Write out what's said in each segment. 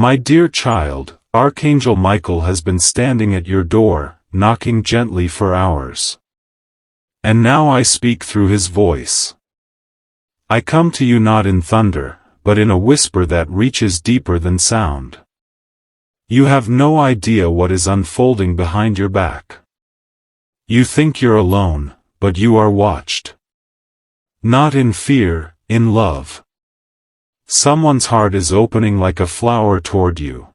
My dear child, Archangel Michael has been standing at your door, knocking gently for hours. And now I speak through his voice. I come to you not in thunder, but in a whisper that reaches deeper than sound. You have no idea what is unfolding behind your back. You think you're alone, but you are watched. Not in fear, in love. Someone's heart is opening like a flower toward you.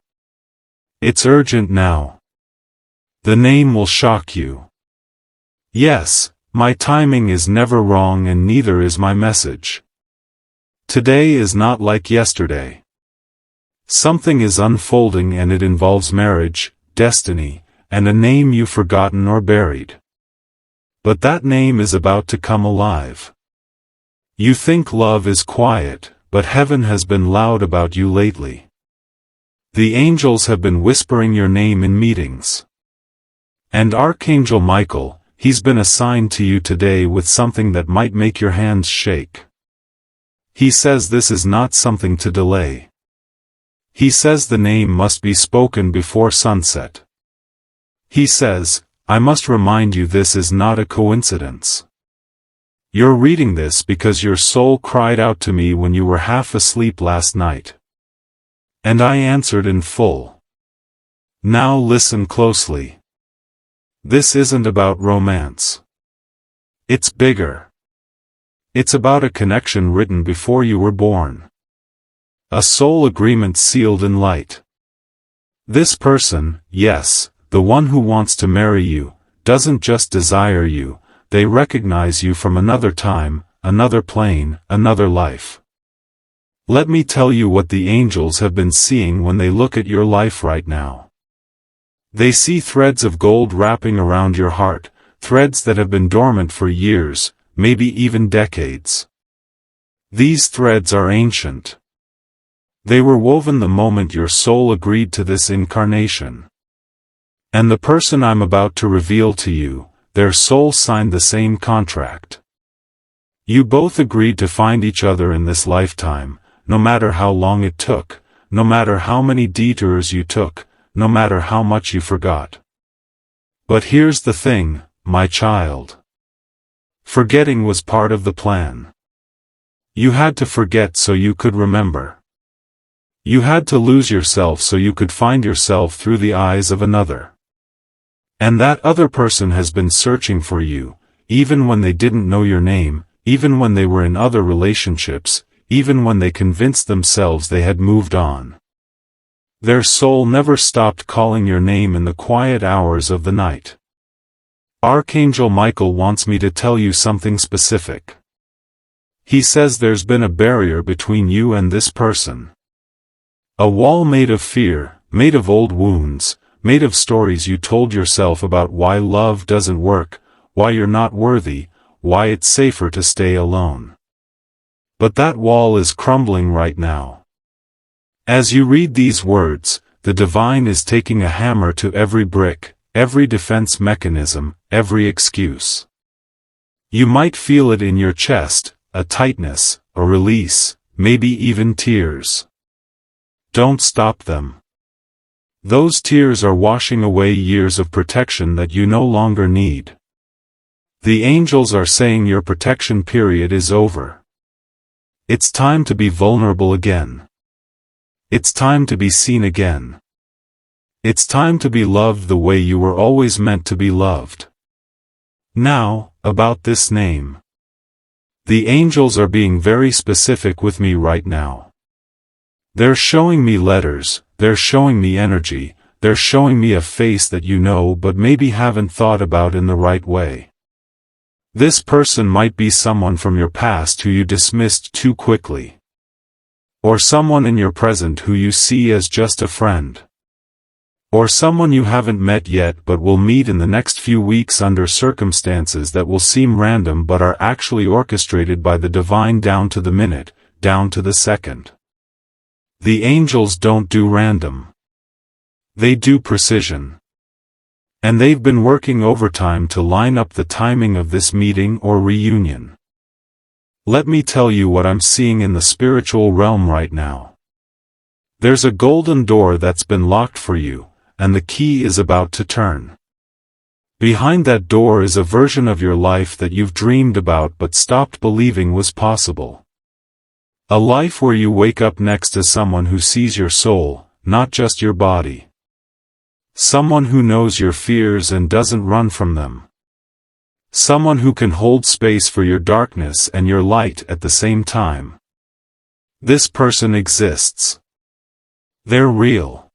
It's urgent now. The name will shock you. Yes, my timing is never wrong and neither is my message. Today is not like yesterday. Something is unfolding and it involves marriage, destiny, and a name you've forgotten or buried. But that name is about to come alive. You think love is quiet, but heaven has been loud about you lately. The angels have been whispering your name in meetings. And Archangel Michael, he's been assigned to you today with something that might make your hands shake. He says this is not something to delay. He says the name must be spoken before sunset. He says, I must remind you this is not a coincidence. You're reading this because your soul cried out to me when you were half asleep last night. And I answered in full. Now listen closely. This isn't about romance. It's bigger. It's about a connection written before you were born. A soul agreement sealed in light. This person, yes, the one who wants to marry you, doesn't just desire you, they recognize you from another time, another plane, another life. Let me tell you what the angels have been seeing when they look at your life right now. They see threads of gold wrapping around your heart, threads that have been dormant for years, maybe even decades. These threads are ancient. They were woven the moment your soul agreed to this incarnation. And the person I'm about to reveal to you, their soul signed the same contract. You both agreed to find each other in this lifetime, no matter how long it took, no matter how many detours you took, no matter how much you forgot. But here's the thing, my child. Forgetting was part of the plan. You had to forget so you could remember. You had to lose yourself so you could find yourself through the eyes of another. And that other person has been searching for you, even when they didn't know your name, even when they were in other relationships, even when they convinced themselves they had moved on. Their soul never stopped calling your name in the quiet hours of the night. Archangel Michael wants me to tell you something specific. He says there's been a barrier between you and this person. A wall made of fear, made of old wounds, made of stories you told yourself about why love doesn't work, why you're not worthy, why it's safer to stay alone. But that wall is crumbling right now. As you read these words, the divine is taking a hammer to every brick, every defense mechanism, every excuse. You might feel it in your chest, a tightness, a release, maybe even tears. Don't stop them. Those tears are washing away years of protection that you no longer need. The angels are saying your protection period is over. It's time to be vulnerable again. It's time to be seen again. It's time to be loved the way you were always meant to be loved. Now, about this name. The angels are being very specific with me right now. They're showing me letters, they're showing me energy, they're showing me a face that you know but maybe haven't thought about in the right way. This person might be someone from your past who you dismissed too quickly. Or someone in your present who you see as just a friend. Or someone you haven't met yet but will meet in the next few weeks under circumstances that will seem random but are actually orchestrated by the divine down to the minute, down to the second. The angels don't do random. They do precision. And they've been working overtime to line up the timing of this meeting or reunion. Let me tell you what I'm seeing in the spiritual realm right now. There's a golden door that's been locked for you, and the key is about to turn. Behind that door is a version of your life that you've dreamed about but stopped believing was possible. A life where you wake up next to someone who sees your soul, not just your body. Someone who knows your fears and doesn't run from them. Someone who can hold space for your darkness and your light at the same time. This person exists. They're real.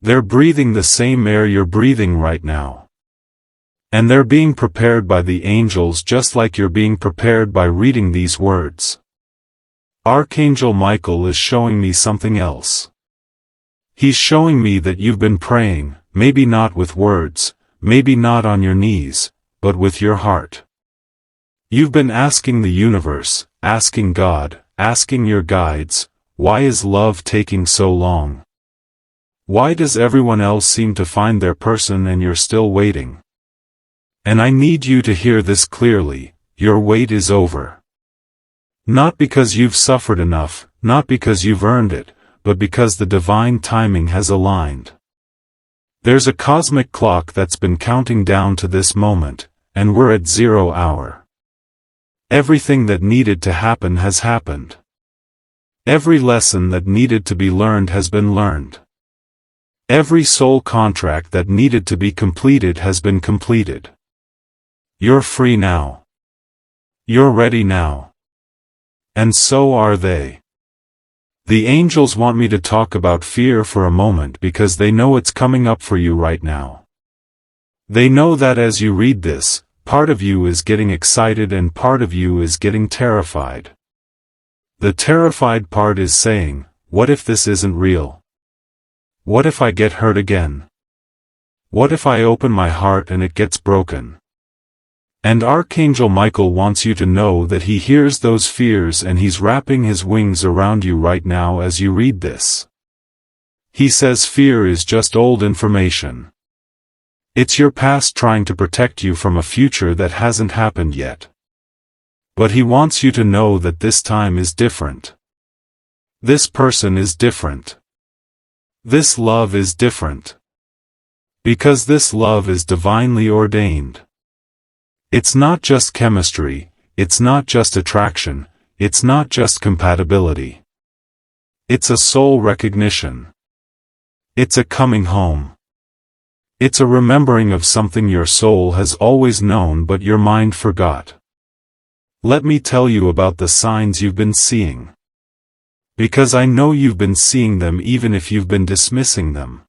They're breathing the same air you're breathing right now. And they're being prepared by the angels just like you're being prepared by reading these words. Archangel Michael is showing me something else. He's showing me that you've been praying, maybe not with words, maybe not on your knees, but with your heart. You've been asking the universe, asking God, asking your guides, why is love taking so long? Why does everyone else seem to find their person and you're still waiting? And I need you to hear this clearly, your wait is over. Not because you've suffered enough, not because you've earned it, but because the divine timing has aligned. There's a cosmic clock that's been counting down to this moment, and we're at 0 hour. Everything that needed to happen has happened. Every lesson that needed to be learned has been learned. Every soul contract that needed to be completed has been completed. You're free now. You're ready now. And so are they. The angels want me to talk about fear for a moment because they know it's coming up for you right now. They know that as you read this, part of you is getting excited and part of you is getting terrified. The terrified part is saying, what if this isn't real? What if I get hurt again? What if I open my heart and it gets broken? And Archangel Michael wants you to know that he hears those fears and he's wrapping his wings around you right now as you read this. He says fear is just old information. It's your past trying to protect you from a future that hasn't happened yet. But he wants you to know that this time is different. This person is different. This love is different. Because this love is divinely ordained. It's not just chemistry, it's not just attraction, it's not just compatibility. It's a soul recognition. It's a coming home. It's a remembering of something your soul has always known but your mind forgot. Let me tell you about the signs you've been seeing. Because I know you've been seeing them even if you've been dismissing them.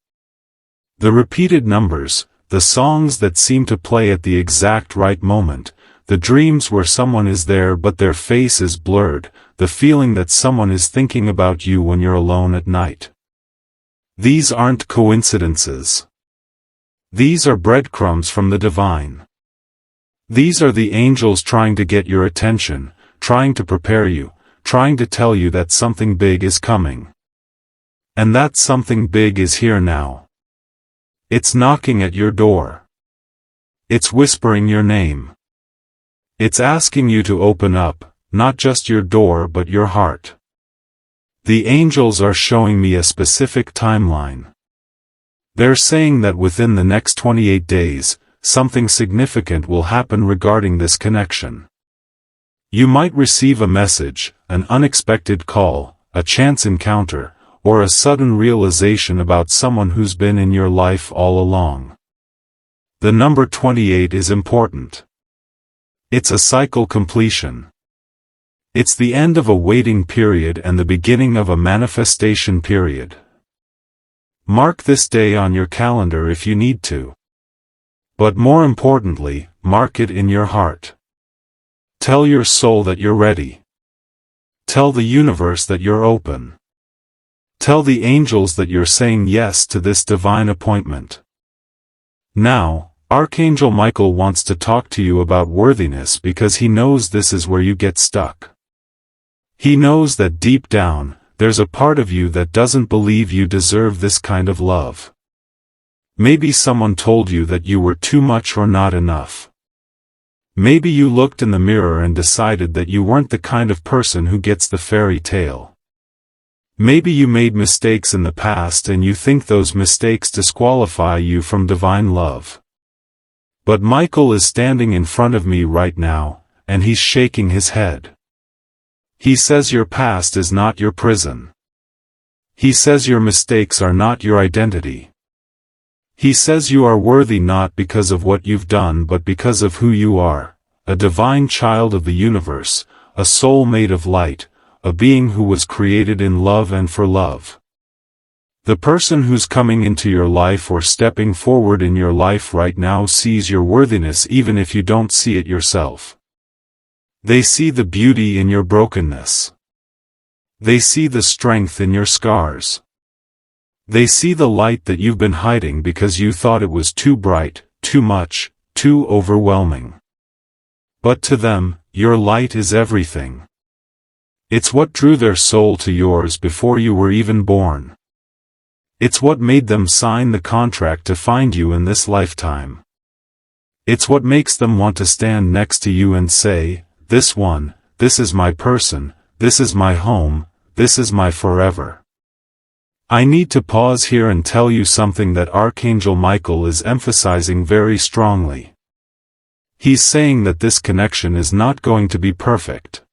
The repeated numbers, the songs that seem to play at the exact right moment, the dreams where someone is there but their face is blurred, the feeling that someone is thinking about you when you're alone at night. These aren't coincidences. These are breadcrumbs from the divine. These are the angels trying to get your attention, trying to prepare you, trying to tell you that something big is coming. And that something big is here now. It's knocking at your door. It's whispering your name. It's asking you to open up, not just your door but your heart. The angels are showing me a specific timeline. They're saying that within the next 28 days, something significant will happen regarding this connection. You might receive a message, an unexpected call, a chance encounter, or a sudden realization about someone who's been in your life all along. The number 28 is important. It's a cycle completion. It's the end of a waiting period and the beginning of a manifestation period. Mark this day on your calendar if you need to. But more importantly, mark it in your heart. Tell your soul that you're ready. Tell the universe that you're open. Tell the angels that you're saying yes to this divine appointment. Now, Archangel Michael wants to talk to you about worthiness because he knows this is where you get stuck. He knows that deep down, there's a part of you that doesn't believe you deserve this kind of love. Maybe someone told you that you were too much or not enough. Maybe you looked in the mirror and decided that you weren't the kind of person who gets the fairy tale. Maybe you made mistakes in the past and you think those mistakes disqualify you from divine love. But Michael is standing in front of me right now, and he's shaking his head. He says your past is not your prison. He says your mistakes are not your identity. He says you are worthy not because of what you've done but because of who you are, a divine child of the universe, a soul made of light, a being who was created in love and for love. The person who's coming into your life or stepping forward in your life right now sees your worthiness even if you don't see it yourself. They see the beauty in your brokenness. They see the strength in your scars. They see the light that you've been hiding because you thought it was too bright, too much, too overwhelming. But to them, your light is everything. It's what drew their soul to yours before you were even born. It's what made them sign the contract to find you in this lifetime. It's what makes them want to stand next to you and say, "This one, this is my person, this is my home, this is my forever." I need to pause here and tell you something that Archangel Michael is emphasizing very strongly. He's saying that this connection is not going to be perfect.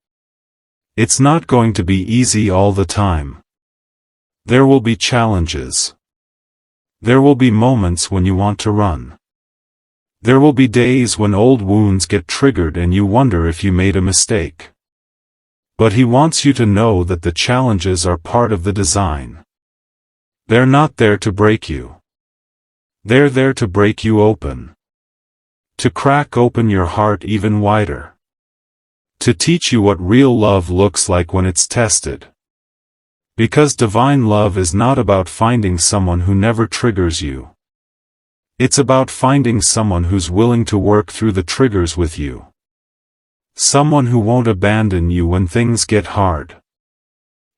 It's not going to be easy all the time. There will be challenges. There will be moments when you want to run. There will be days when old wounds get triggered and you wonder if you made a mistake. But he wants you to know that the challenges are part of the design. They're not there to break you. They're there to break you open. To crack open your heart even wider. To teach you what real love looks like when it's tested. Because divine love is not about finding someone who never triggers you. It's about finding someone who's willing to work through the triggers with you. Someone who won't abandon you when things get hard.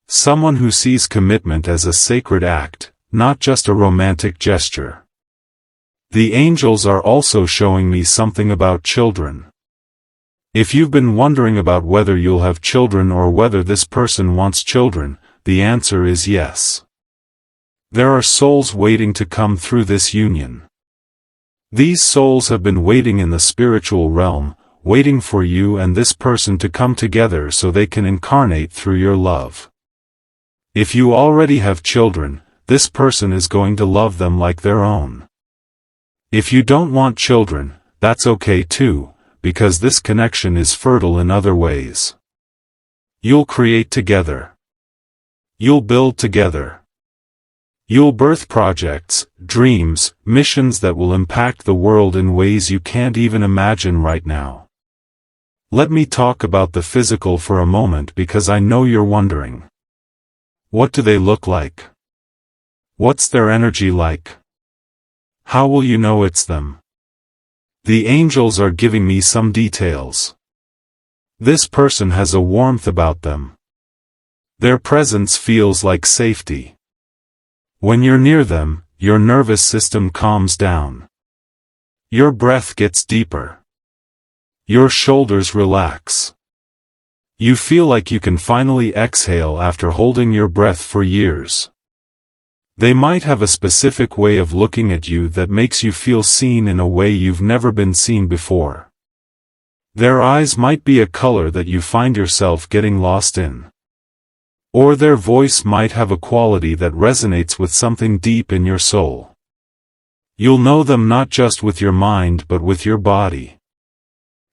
Someone who sees commitment as a sacred act, not just a romantic gesture. The angels are also showing me something about children. If you've been wondering about whether you'll have children or whether this person wants children, the answer is yes. There are souls waiting to come through this union. These souls have been waiting in the spiritual realm, waiting for you and this person to come together so they can incarnate through your love. If you already have children, this person is going to love them like their own. If you don't want children, that's okay too, because this connection is fertile in other ways. You'll create together. You'll build together. You'll birth projects, dreams, missions that will impact the world in ways you can't even imagine right now. Let me talk about the physical for a moment because I know you're wondering. What do they look like? What's their energy like? How will you know it's them? The angels are giving me some details. This person has a warmth about them. Their presence feels like safety. When you're near them, your nervous system calms down. Your breath gets deeper. Your shoulders relax. You feel like you can finally exhale after holding your breath for years. They might have a specific way of looking at you that makes you feel seen in a way you've never been seen before. Their eyes might be a color that you find yourself getting lost in. Or their voice might have a quality that resonates with something deep in your soul. You'll know them not just with your mind but with your body.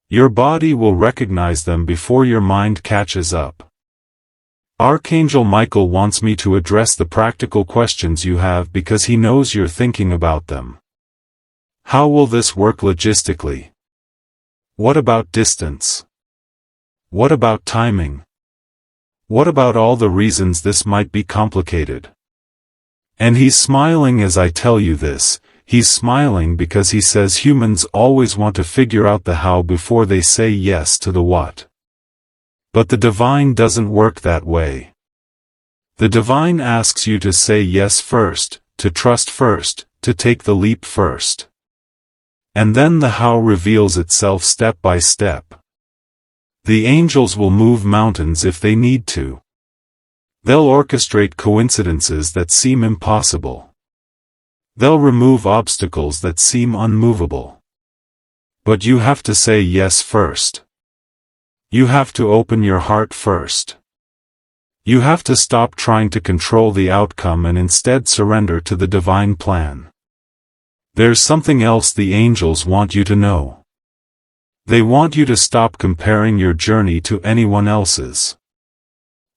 Your body will recognize them before your mind catches up. Archangel Michael wants me to address the practical questions you have because he knows you're thinking about them. How will this work logistically? What about distance? What about timing? What about all the reasons this might be complicated? And he's smiling as I tell you this. He's smiling because he says humans always want to figure out the how before they say yes to the what. But the divine doesn't work that way. The divine asks you to say yes first, to trust first, to take the leap first. And then the how reveals itself step by step. The angels will move mountains if they need to. They'll orchestrate coincidences that seem impossible. They'll remove obstacles that seem unmovable. But you have to say yes first. You have to open your heart first. You have to stop trying to control the outcome and instead surrender to the divine plan. There's something else the angels want you to know. They want you to stop comparing your journey to anyone else's.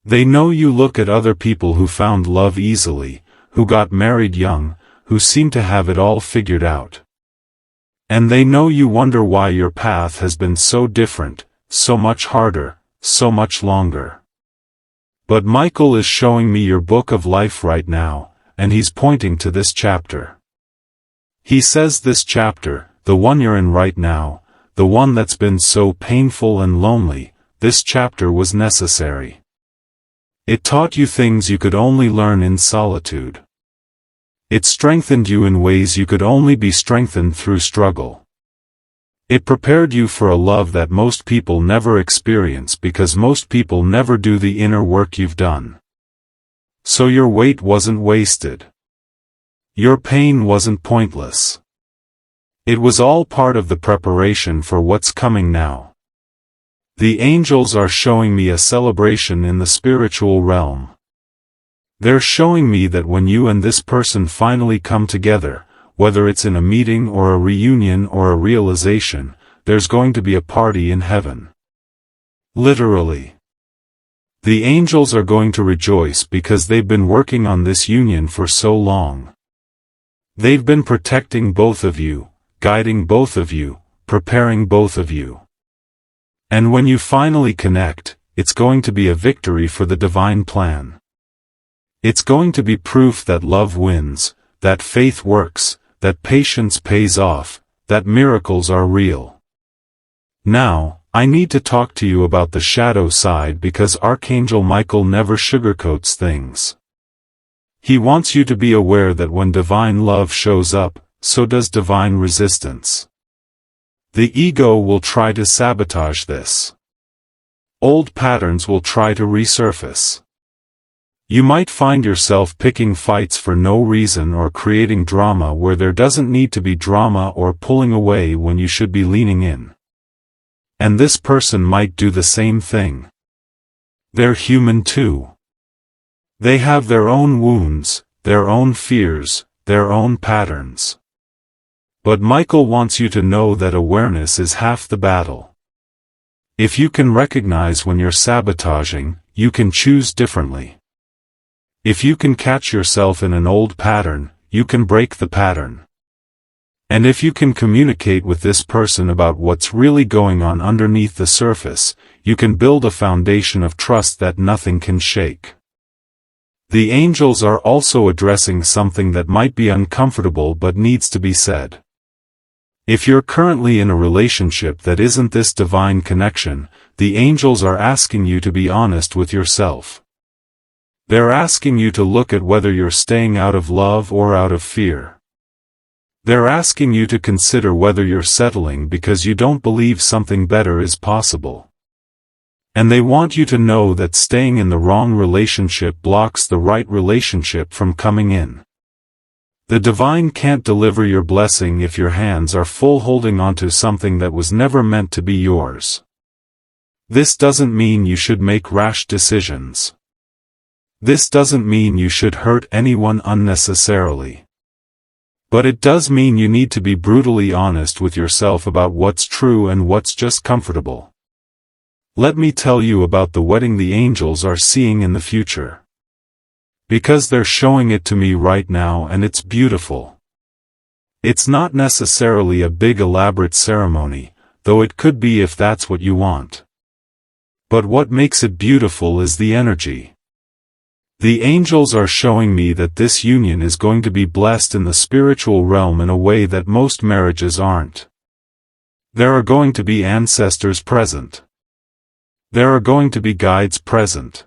They know you look at other people who found love easily, who got married young, who seem to have it all figured out. And they know you wonder why your path has been so different, so much harder, so much longer. But Michael is showing me your book of life right now, and he's pointing to this chapter. He says this chapter, the one you're in right now, the one that's been so painful and lonely, this chapter was necessary. It taught you things you could only learn in solitude. It strengthened you in ways you could only be strengthened through struggle. It prepared you for a love that most people never experience because most people never do the inner work you've done. So your wait wasn't wasted. Your pain wasn't pointless. It was all part of the preparation for what's coming now. The angels are showing me a celebration in the spiritual realm. They're showing me that when you and this person finally come together, whether it's in a meeting or a reunion or a realization, there's going to be a party in heaven. Literally. The angels are going to rejoice because they've been working on this union for so long. They've been protecting both of you, guiding both of you, preparing both of you. And when you finally connect, it's going to be a victory for the divine plan. It's going to be proof that love wins, that faith works, that patience pays off, that miracles are real. Now, I need to talk to you about the shadow side because Archangel Michael never sugarcoats things. He wants you to be aware that when divine love shows up, so does divine resistance. The ego will try to sabotage this. Old patterns will try to resurface. You might find yourself picking fights for no reason or creating drama where there doesn't need to be drama or pulling away when you should be leaning in. And this person might do the same thing. They're human too. They have their own wounds, their own fears, their own patterns. But Michael wants you to know that awareness is half the battle. If you can recognize when you're sabotaging, you can choose differently. If you can catch yourself in an old pattern, you can break the pattern. And if you can communicate with this person about what's really going on underneath the surface, you can build a foundation of trust that nothing can shake. The angels are also addressing something that might be uncomfortable but needs to be said. If you're currently in a relationship that isn't this divine connection, the angels are asking you to be honest with yourself. They're asking you to look at whether you're staying out of love or out of fear. They're asking you to consider whether you're settling because you don't believe something better is possible. And they want you to know that staying in the wrong relationship blocks the right relationship from coming in. The divine can't deliver your blessing if your hands are full holding onto something that was never meant to be yours. This doesn't mean you should make rash decisions. This doesn't mean you should hurt anyone unnecessarily. But it does mean you need to be brutally honest with yourself about what's true and what's just comfortable. Let me tell you about the wedding the angels are seeing in the future. Because they're showing it to me right now and it's beautiful. It's not necessarily a big elaborate ceremony, though it could be if that's what you want. But what makes it beautiful is the energy. The angels are showing me that this union is going to be blessed in the spiritual realm in a way that most marriages aren't. There are going to be ancestors present. There are going to be guides present.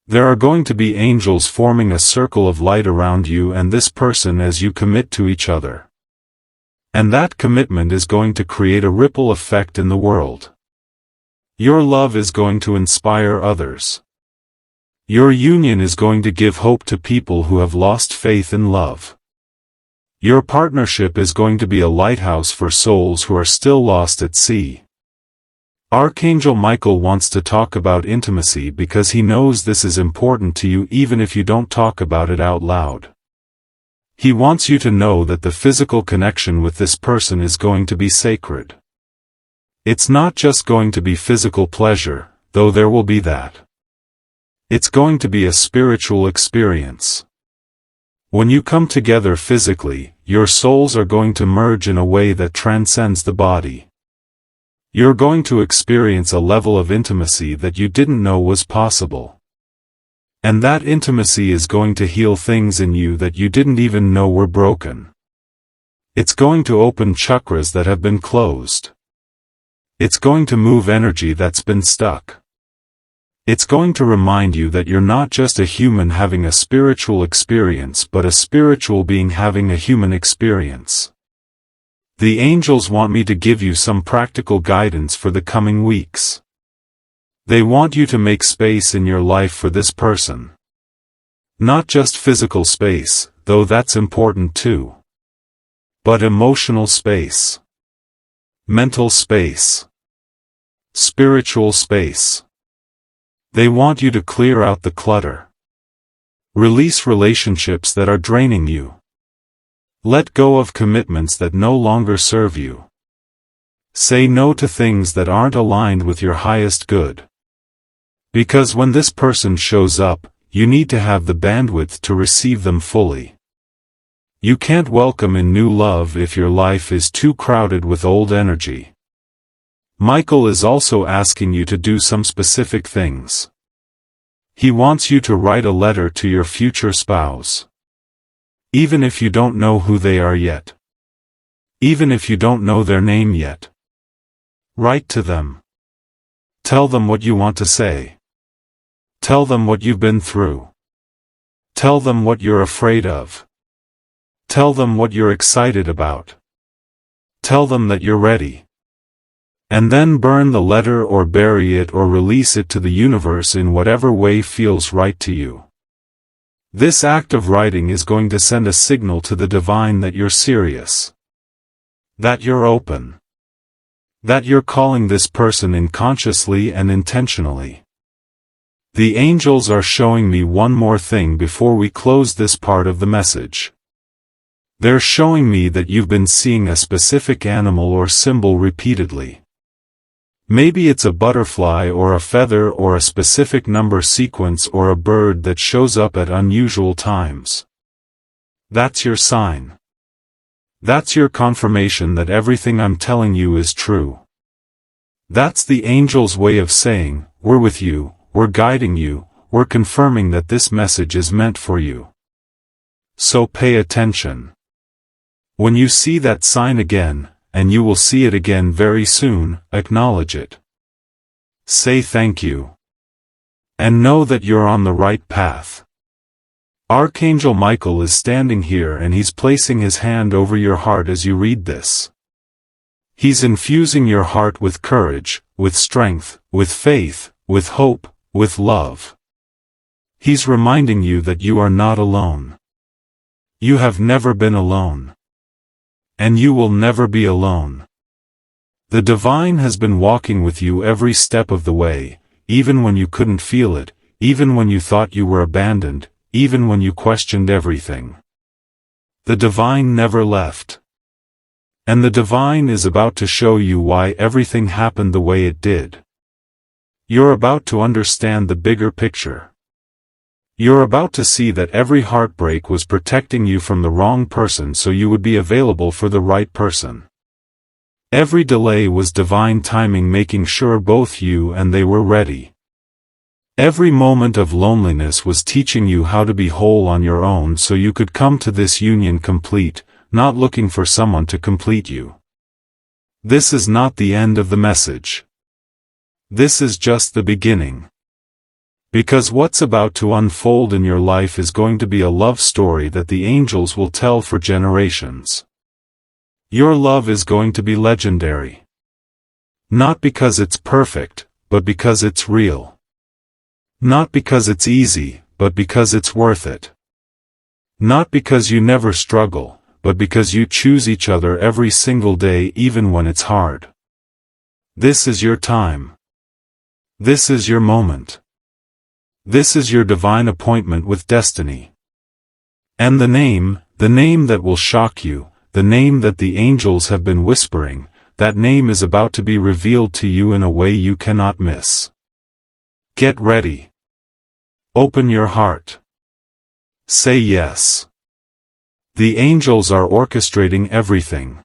There are going to be angels forming a circle of light around you and this person as you commit to each other. And that commitment is going to create a ripple effect in the world. Your love is going to inspire others. Your union is going to give hope to people who have lost faith in love. Your partnership is going to be a lighthouse for souls who are still lost at sea. Archangel Michael wants to talk about intimacy because he knows this is important to you even if you don't talk about it out loud. He wants you to know that the physical connection with this person is going to be sacred. It's not just going to be physical pleasure, though there will be that. It's going to be a spiritual experience. When you come together physically, your souls are going to merge in a way that transcends the body. You're going to experience a level of intimacy that you didn't know was possible. And that intimacy is going to heal things in you that you didn't even know were broken. It's going to open chakras that have been closed. It's going to move energy that's been stuck. It's going to remind you that you're not just a human having a spiritual experience but a spiritual being having a human experience. The angels want me to give you some practical guidance for the coming weeks. They want you to make space in your life for this person. Not just physical space, though that's important too. But emotional space. Mental space. Spiritual space. They want you to clear out the clutter. Release relationships that are draining you. Let go of commitments that no longer serve you. Say no to things that aren't aligned with your highest good. Because when this person shows up, you need to have the bandwidth to receive them fully. You can't welcome in new love if your life is too crowded with old energy. Michael is also asking you to do some specific things. He wants you to write a letter to your future spouse. Even if you don't know who they are yet. Even if you don't know their name yet. Write to them. Tell them what you want to say. Tell them what you've been through. Tell them what you're afraid of. Tell them what you're excited about. Tell them that you're ready. And then burn the letter or bury it or release it to the universe in whatever way feels right to you. This act of writing is going to send a signal to the divine that you're serious. That you're open. That you're calling this person in consciously and intentionally. The angels are showing me one more thing before we close this part of the message. They're showing me that you've been seeing a specific animal or symbol repeatedly. Maybe it's a butterfly or a feather or a specific number sequence or a bird that shows up at unusual times. That's your sign. That's your confirmation that everything I'm telling you is true. That's the angel's way of saying, we're with you. We're guiding you, we're confirming that this message is meant for you. So pay attention. When you see that sign again, and you will see it again very soon, acknowledge it. Say thank you. And know that you're on the right path. Archangel Michael is standing here and he's placing his hand over your heart as you read this. He's infusing your heart with courage, with strength, with faith, with hope, with love. He's reminding you that you are not alone. You have never been alone. And you will never be alone. The divine has been walking with you every step of the way, even when you couldn't feel it, even when you thought you were abandoned, even when you questioned everything. The divine never left. And the divine is about to show you why everything happened the way it did. You're about to understand the bigger picture. You're about to see that every heartbreak was protecting you from the wrong person so you would be available for the right person. Every delay was divine timing making sure both you and they were ready. Every moment of loneliness was teaching you how to be whole on your own so you could come to this union complete, not looking for someone to complete you. This is not the end of the message. This is just the beginning. Because what's about to unfold in your life is going to be a love story that the angels will tell for generations. Your love is going to be legendary. Not because it's perfect, but because it's real. Not because it's easy, but because it's worth it. Not because you never struggle, but because you choose each other every single day even when it's hard. This is your time. This is your moment. This is your divine appointment with destiny. And the name that will shock you, the name that the angels have been whispering, that name is about to be revealed to you in a way you cannot miss. Get ready. Open your heart. Say yes. The angels are orchestrating everything.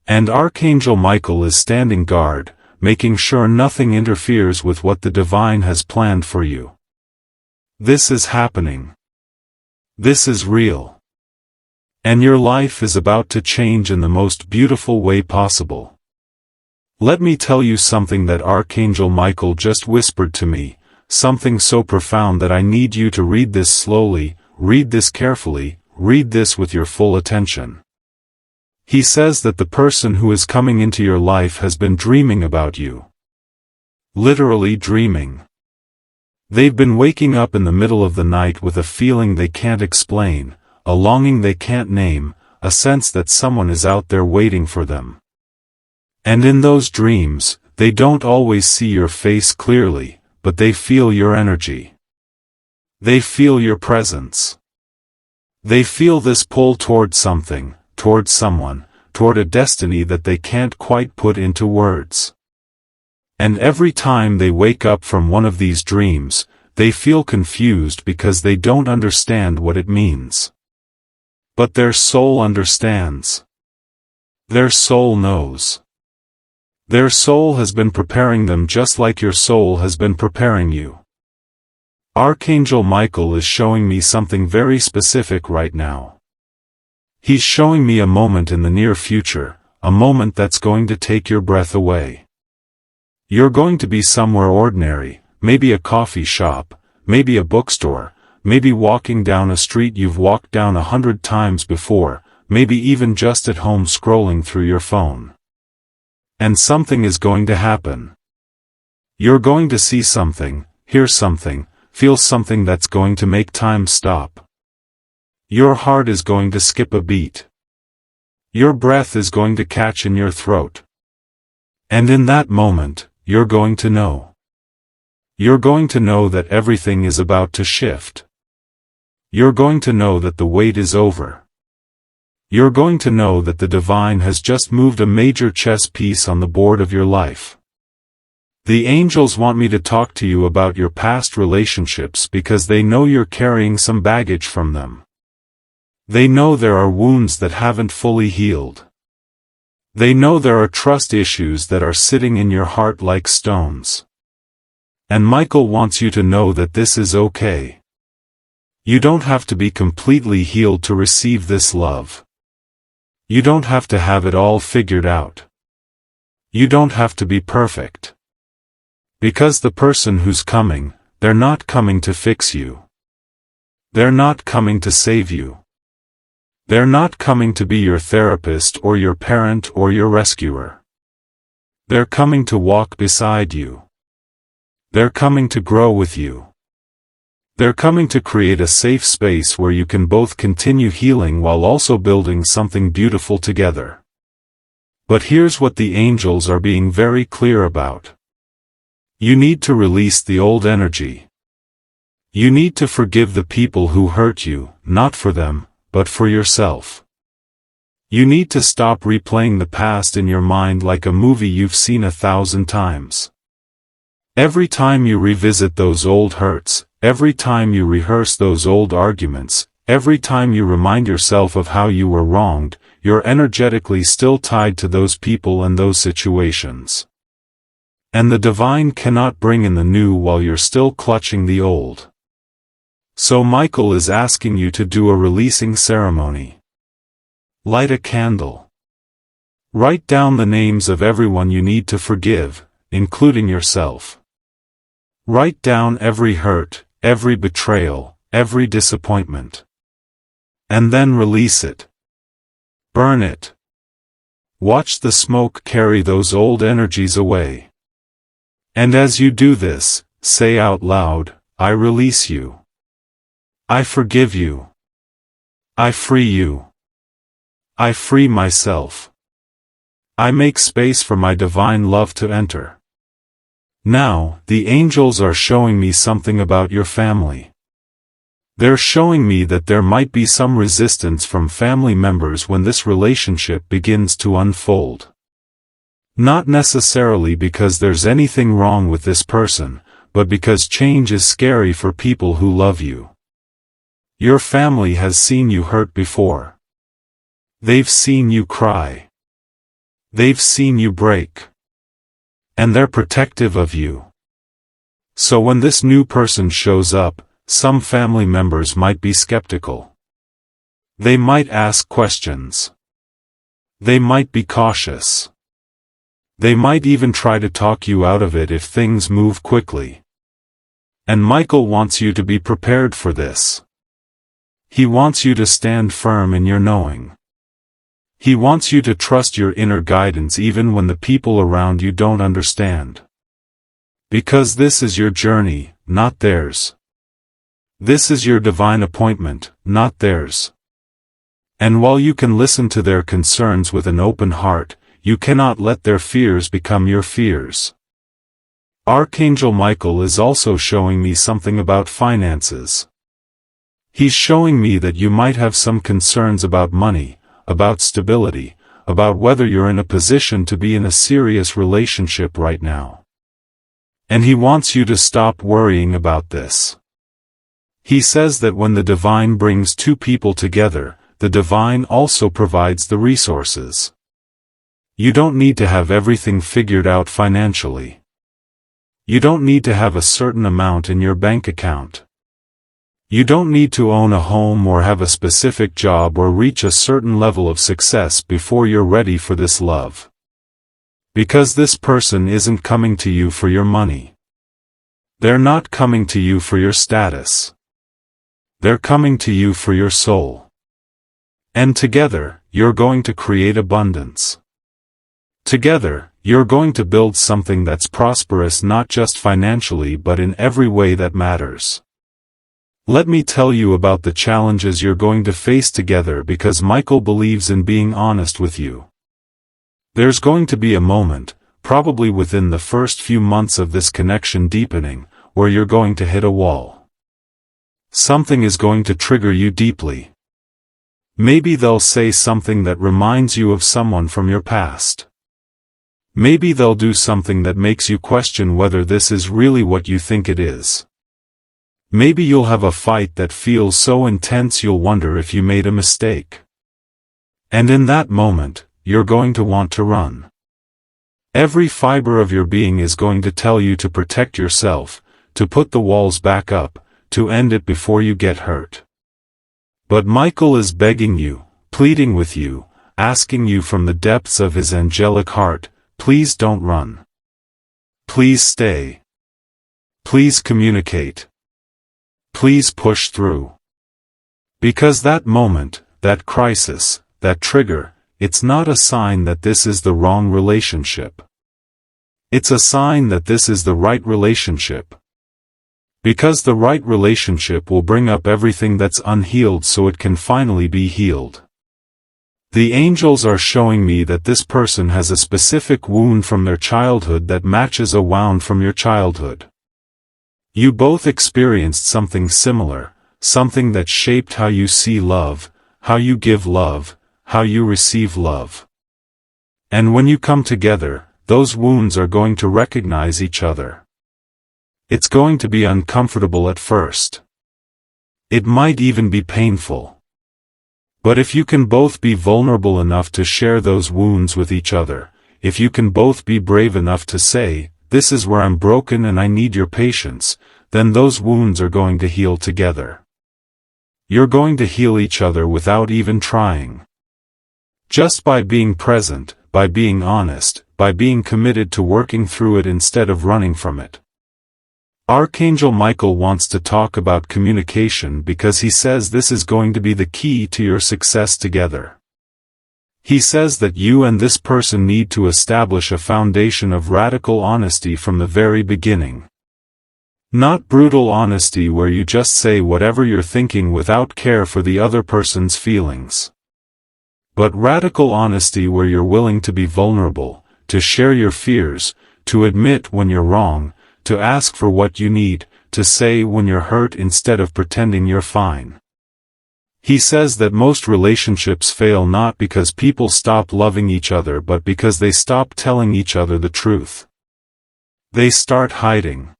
And Archangel Michael is standing guard, making sure nothing interferes with what the divine has planned for you. This is happening. This is real. And your life is about to change in the most beautiful way possible. Let me tell you something that Archangel Michael just whispered to me, something so profound that I need you to read this slowly, read this carefully, read this with your full attention. He says that the person who is coming into your life has been dreaming about you. Literally dreaming. They've been waking up in the middle of the night with a feeling they can't explain, a longing they can't name, a sense that someone is out there waiting for them. And in those dreams, they don't always see your face clearly, but they feel your energy. They feel your presence. They feel this pull toward something, toward someone, toward a destiny that they can't quite put into words. And every time they wake up from one of these dreams, they feel confused because they don't understand what it means. But their soul understands. Their soul knows. Their soul has been preparing them just like your soul has been preparing you. Archangel Michael is showing me something very specific right now. He's showing me a moment in the near future, a moment that's going to take your breath away. You're going to be somewhere ordinary, maybe a coffee shop, maybe a bookstore, maybe walking down a street you've walked down 100 times before, maybe even just at home scrolling through your phone. And something is going to happen. You're going to see something, hear something, feel something that's going to make time stop. Your heart is going to skip a beat. Your breath is going to catch in your throat. And in that moment, you're going to know. You're going to know that everything is about to shift. You're going to know that the wait is over. You're going to know that the divine has just moved a major chess piece on the board of your life. The angels want me to talk to you about your past relationships because they know you're carrying some baggage from them. They know there are wounds that haven't fully healed. They know there are trust issues that are sitting in your heart like stones. And Michael wants you to know that this is okay. You don't have to be completely healed to receive this love. You don't have to have it all figured out. You don't have to be perfect. Because the person who's coming, they're not coming to fix you. They're not coming to save you. They're not coming to be your therapist or your parent or your rescuer. They're coming to walk beside you. They're coming to grow with you. They're coming to create a safe space where you can both continue healing while also building something beautiful together. But here's what the angels are being very clear about. You need to release the old energy. You need to forgive the people who hurt you, not for them, but for yourself. You need to stop replaying the past in your mind like a movie you've seen 1,000 times. Every time you revisit those old hurts, every time you rehearse those old arguments, every time you remind yourself of how you were wronged, you're energetically still tied to those people and those situations. And the divine cannot bring in the new while you're still clutching the old. So Michael is asking you to do a releasing ceremony. Light a candle. Write down the names of everyone you need to forgive, including yourself. Write down every hurt, every betrayal, every disappointment. And then release it. Burn it. Watch the smoke carry those old energies away. And as you do this, say out loud, I release you. I forgive you. I free you. I free myself. I make space for my divine love to enter. Now, the angels are showing me something about your family. They're showing me that there might be some resistance from family members when this relationship begins to unfold. Not necessarily because there's anything wrong with this person, but because change is scary for people who love you. Your family has seen you hurt before. They've seen you cry. They've seen you break. And they're protective of you. So when this new person shows up, some family members might be skeptical. They might ask questions. They might be cautious. They might even try to talk you out of it if things move quickly. And Michael wants you to be prepared for this. He wants you to stand firm in your knowing. He wants you to trust your inner guidance even when the people around you don't understand. Because this is your journey, not theirs. This is your divine appointment, not theirs. And while you can listen to their concerns with an open heart, you cannot let their fears become your fears. Archangel Michael is also showing me something about finances. He's showing me that you might have some concerns about money, about stability, about whether you're in a position to be in a serious relationship right now. And he wants you to stop worrying about this. He says that when the divine brings two people together, the divine also provides the resources. You don't need to have everything figured out financially. You don't need to have a certain amount in your bank account. You don't need to own a home or have a specific job or reach a certain level of success before you're ready for this love. Because this person isn't coming to you for your money. They're not coming to you for your status. They're coming to you for your soul. And together, you're going to create abundance. Together, you're going to build something that's prosperous not just financially but in every way that matters. Let me tell you about the challenges you're going to face together because Michael believes in being honest with you. There's going to be a moment, probably within the first few months of this connection deepening, where you're going to hit a wall. Something is going to trigger you deeply. Maybe they'll say something that reminds you of someone from your past. Maybe they'll do something that makes you question whether this is really what you think it is. Maybe you'll have a fight that feels so intense you'll wonder if you made a mistake. And in that moment, you're going to want to run. Every fiber of your being is going to tell you to protect yourself, to put the walls back up, to end it before you get hurt. But Michael is begging you, pleading with you, asking you from the depths of his angelic heart, please don't run. Please stay. Please communicate. Please push through. Because that moment, that crisis, that trigger, it's not a sign that this is the wrong relationship. It's a sign that this is the right relationship. Because the right relationship will bring up everything that's unhealed so it can finally be healed. The angels are showing me that this person has a specific wound from their childhood that matches a wound from your childhood. You both experienced something similar, something that shaped how you see love, how you give love, how you receive love. And when you come together, those wounds are going to recognize each other. It's going to be uncomfortable at first. It might even be painful. But if you can both be vulnerable enough to share those wounds with each other, if you can both be brave enough to say, this is where I'm broken and I need your patience, then those wounds are going to heal together. You're going to heal each other without even trying. Just by being present, by being honest, by being committed to working through it instead of running from it. Archangel Michael wants to talk about communication because he says this is going to be the key to your success together. He says that you and this person need to establish a foundation of radical honesty from the very beginning. Not brutal honesty where you just say whatever you're thinking without care for the other person's feelings. But radical honesty where you're willing to be vulnerable, to share your fears, to admit when you're wrong, to ask for what you need, to say when you're hurt instead of pretending you're fine. He says that most relationships fail not because people stop loving each other but because they stop telling each other the truth. They start hiding.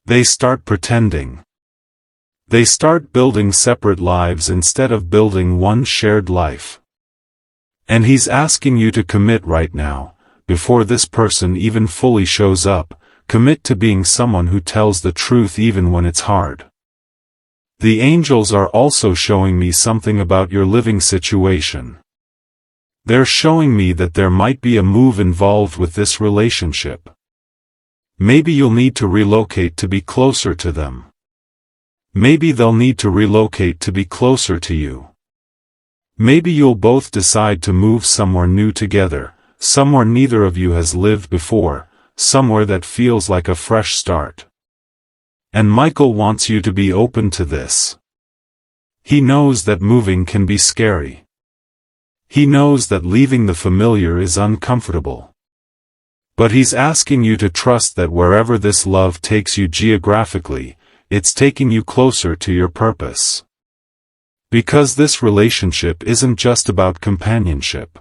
They start pretending. They start building separate lives instead of building one shared life. And he's asking you to commit right now, before this person even fully shows up, commit to being someone who tells the truth even when it's hard. The angels are also showing me something about your living situation. They're showing me that there might be a move involved with this relationship. Maybe you'll need to relocate to be closer to them. Maybe they'll need to relocate to be closer to you. Maybe you'll both decide to move somewhere new together, somewhere neither of you has lived before, somewhere that feels like a fresh start. And Michael wants you to be open to this. He knows that moving can be scary. He knows that leaving the familiar is uncomfortable. But he's asking you to trust that wherever this love takes you geographically, it's taking you closer to your purpose. Because this relationship isn't just about companionship.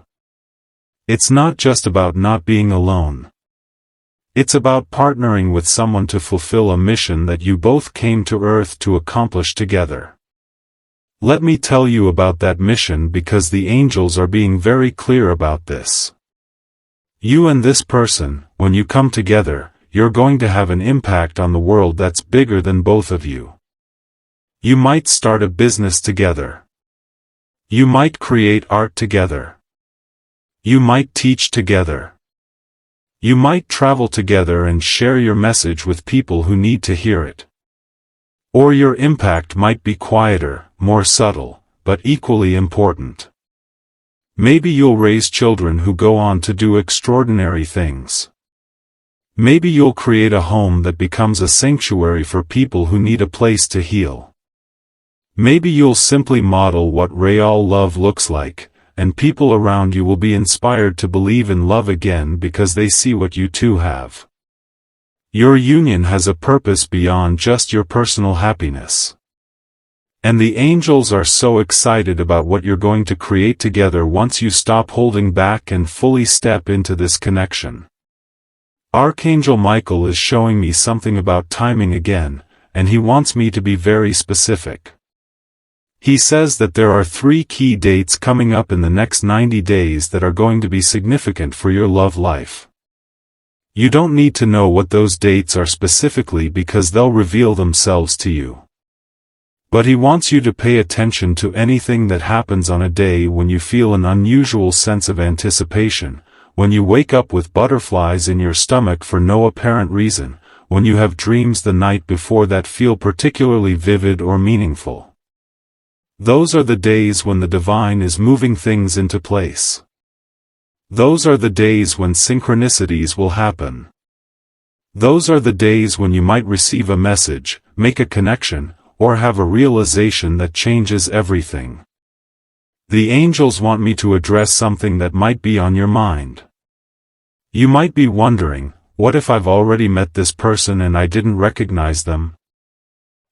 It's not just about not being alone. It's about partnering with someone to fulfill a mission that you both came to Earth to accomplish together. Let me tell you about that mission because the angels are being very clear about this. You and this person, when you come together, you're going to have an impact on the world that's bigger than both of you. You might start a business together. You might create art together. You might teach together. You might travel together and share your message with people who need to hear it. Or your impact might be quieter, more subtle, but equally important. Maybe you'll raise children who go on to do extraordinary things. Maybe you'll create a home that becomes a sanctuary for people who need a place to heal. Maybe you'll simply model what real love looks like, and people around you will be inspired to believe in love again because they see what you two have. Your union has a purpose beyond just your personal happiness. And the angels are so excited about what you're going to create together once you stop holding back and fully step into this connection. Archangel Michael is showing me something about timing again, and he wants me to be very specific. He says that there are 3 key dates coming up in the next 90 days that are going to be significant for your love life. You don't need to know what those dates are specifically because they'll reveal themselves to you. But he wants you to pay attention to anything that happens on a day when you feel an unusual sense of anticipation, when you wake up with butterflies in your stomach for no apparent reason, when you have dreams the night before that feel particularly vivid or meaningful. Those are the days when the divine is moving things into place. Those are the days when synchronicities will happen. Those are the days when you might receive a message, make a connection, or have a realization that changes everything. The angels want me to address something that might be on your mind. You might be wondering, what if I've already met this person and I didn't recognize them?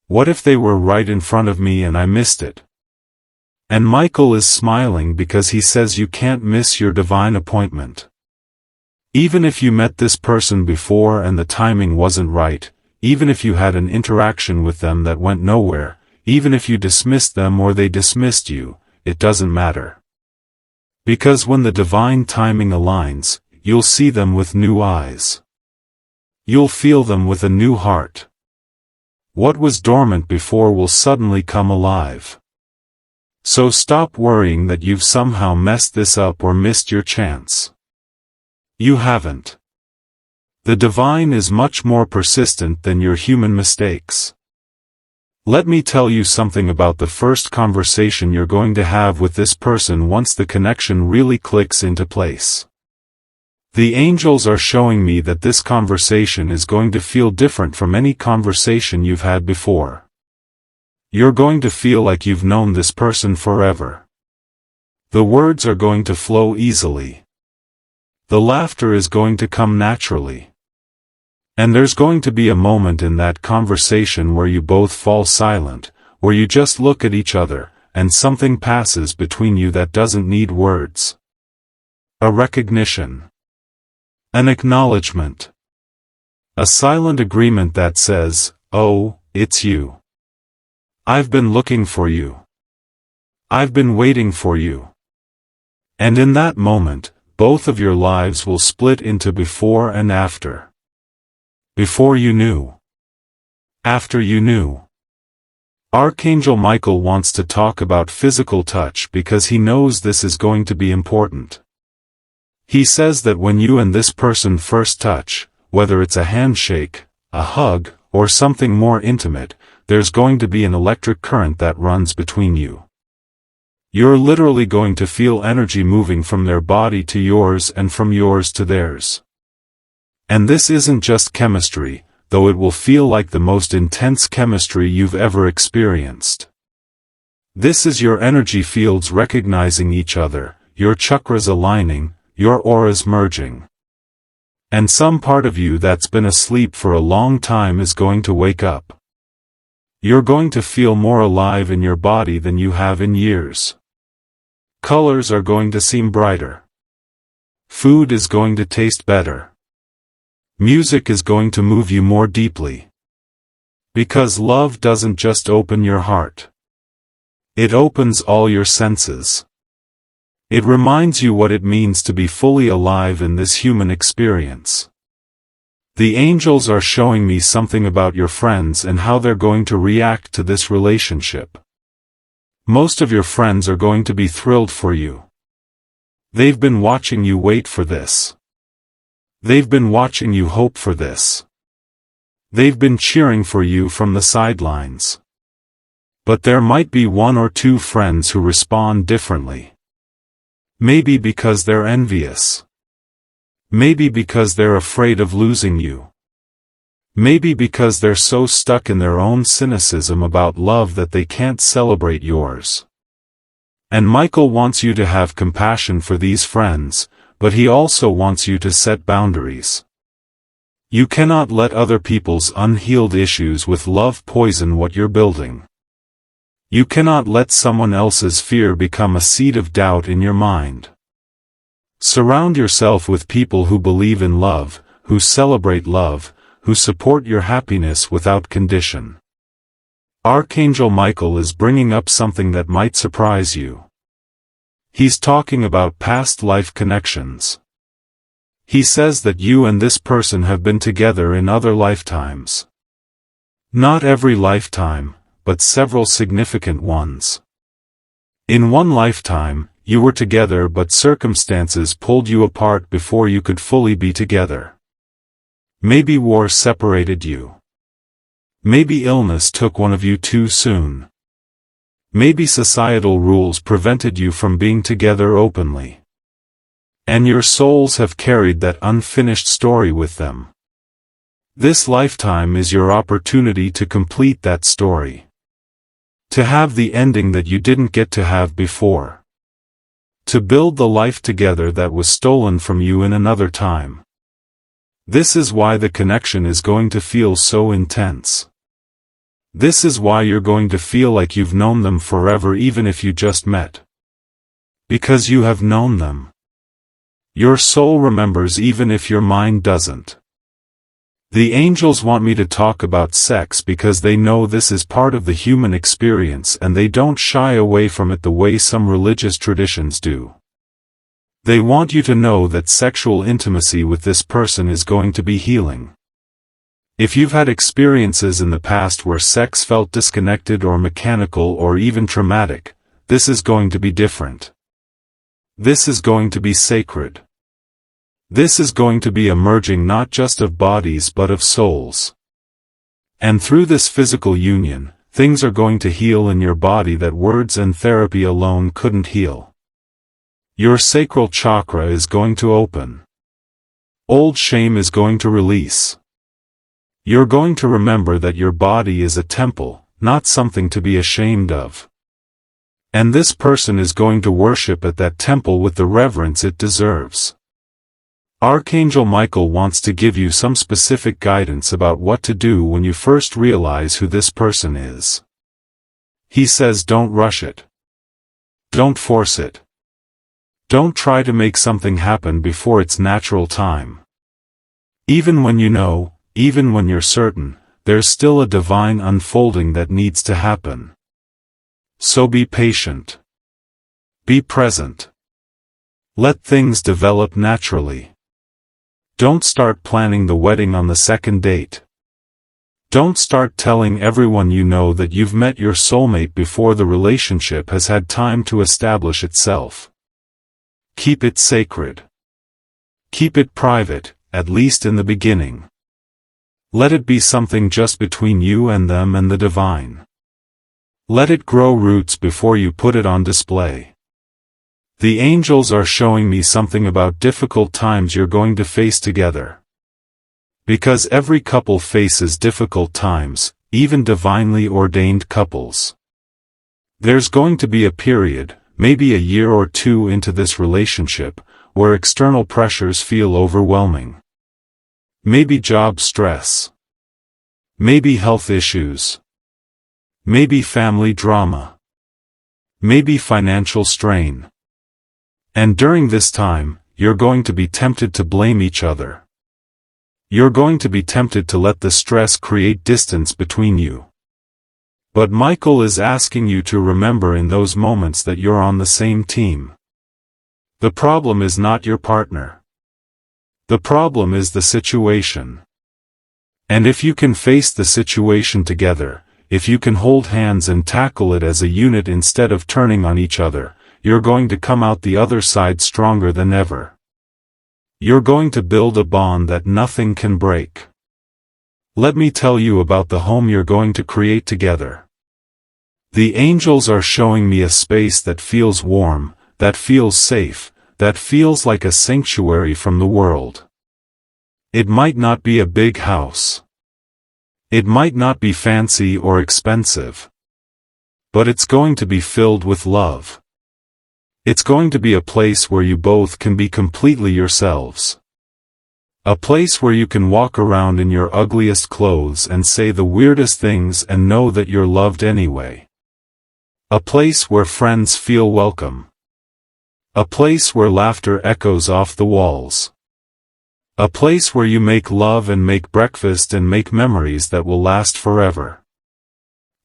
What if they were right in front of me and I missed it? And Michael is smiling because he says you can't miss your divine appointment. Even if you met this person before and the timing wasn't right, even if you had an interaction with them that went nowhere, even if you dismissed them or they dismissed you, it doesn't matter. Because when the divine timing aligns, you'll see them with new eyes. You'll feel them with a new heart. What was dormant before will suddenly come alive. So stop worrying that you've somehow messed this up or missed your chance. You haven't. The divine is much more persistent than your human mistakes. Let me tell you something about the first conversation you're going to have with this person once the connection really clicks into place. The angels are showing me that this conversation is going to feel different from any conversation you've had before. You're going to feel like you've known this person forever. The words are going to flow easily. The laughter is going to come naturally. And there's going to be a moment in that conversation where you both fall silent, where you just look at each other, and something passes between you that doesn't need words. A recognition. An acknowledgement. A silent agreement that says, "Oh, it's you. I've been looking for you. I've been waiting for you." And in that moment, both of your lives will split into before and after. Before you knew. After you knew. Archangel Michael wants to talk about physical touch because he knows this is going to be important. He says that when you and this person first touch, whether it's a handshake, a hug, or something more intimate, there's going to be an electric current that runs between you. You're literally going to feel energy moving from their body to yours and from yours to theirs. And this isn't just chemistry, though it will feel like the most intense chemistry you've ever experienced. This is your energy fields recognizing each other, your chakras aligning, your auras merging. And some part of you that's been asleep for a long time is going to wake up. You're going to feel more alive in your body than you have in years. Colors are going to seem brighter. Food is going to taste better. Music is going to move you more deeply. Because love doesn't just open your heart. It opens all your senses. It reminds you what it means to be fully alive in this human experience. The angels are showing me something about your friends and how they're going to react to this relationship. Most of your friends are going to be thrilled for you. They've been watching you wait for this. They've been watching you hope for this. They've been cheering for you from the sidelines. But there might be one or two friends who respond differently. Maybe because they're envious. Maybe because they're afraid of losing you. Maybe because they're so stuck in their own cynicism about love that they can't celebrate yours. And Michael wants you to have compassion for these friends, but he also wants you to set boundaries. You cannot let other people's unhealed issues with love poison what you're building. You cannot let someone else's fear become a seed of doubt in your mind. Surround yourself with people who believe in love, who celebrate love, who support your happiness without condition. Archangel Michael is bringing up something that might surprise you. He's talking about past life connections. He says that you and this person have been together in other lifetimes. Not every lifetime, but several significant ones. In one lifetime, you were together but circumstances pulled you apart before you could fully be together. Maybe war separated you. Maybe illness took one of you too soon. Maybe societal rules prevented you from being together openly. And your souls have carried that unfinished story with them. This lifetime is your opportunity to complete that story. To have the ending that you didn't get to have before. To build the life together that was stolen from you in another time. This is why the connection is going to feel so intense. This is why you're going to feel like you've known them forever even if you just met. Because you have known them. Your soul remembers even if your mind doesn't. The angels want me to talk about sex because they know this is part of the human experience and they don't shy away from it the way some religious traditions do. They want you to know that sexual intimacy with this person is going to be healing. If you've had experiences in the past where sex felt disconnected or mechanical or even traumatic, this is going to be different. This is going to be sacred. This is going to be a merging not just of bodies but of souls. And through this physical union, things are going to heal in your body that words and therapy alone couldn't heal. Your sacral chakra is going to open. Old shame is going to release. You're going to remember that your body is a temple, not something to be ashamed of. And this person is going to worship at that temple with the reverence it deserves. Archangel Michael wants to give you some specific guidance about what to do when you first realize who this person is. He says don't rush it. Don't force it. Don't try to make something happen before its natural time. Even when you know, even when you're certain, there's still a divine unfolding that needs to happen. So be patient. Be present. Let things develop naturally. Don't start planning the wedding on the second date. Don't start telling everyone you know that you've met your soulmate before the relationship has had time to establish itself. Keep it sacred. Keep it private, at least in the beginning. Let it be something just between you and them and the divine. Let it grow roots before you put it on display. The angels are showing me something about difficult times you're going to face together. Because every couple faces difficult times, even divinely ordained couples. There's going to be a period, maybe a year or two into this relationship, where external pressures feel overwhelming. Maybe job stress. Maybe health issues. Maybe family drama. Maybe financial strain. And during this time, you're going to be tempted to blame each other. You're going to be tempted to let the stress create distance between you. But Michael is asking you to remember in those moments that you're on the same team. The problem is not your partner. The problem is the situation. And if you can face the situation together, if you can hold hands and tackle it as a unit instead of turning on each other, you're going to come out the other side stronger than ever. You're going to build a bond that nothing can break. Let me tell you about the home you're going to create together. The angels are showing me a space that feels warm, that feels safe, that feels like a sanctuary from the world. It might not be a big house. It might not be fancy or expensive. But it's going to be filled with love. It's going to be a place where you both can be completely yourselves. A place where you can walk around in your ugliest clothes and say the weirdest things and know that you're loved anyway. A place where friends feel welcome. A place where laughter echoes off the walls. A place where you make love and make breakfast and make memories that will last forever.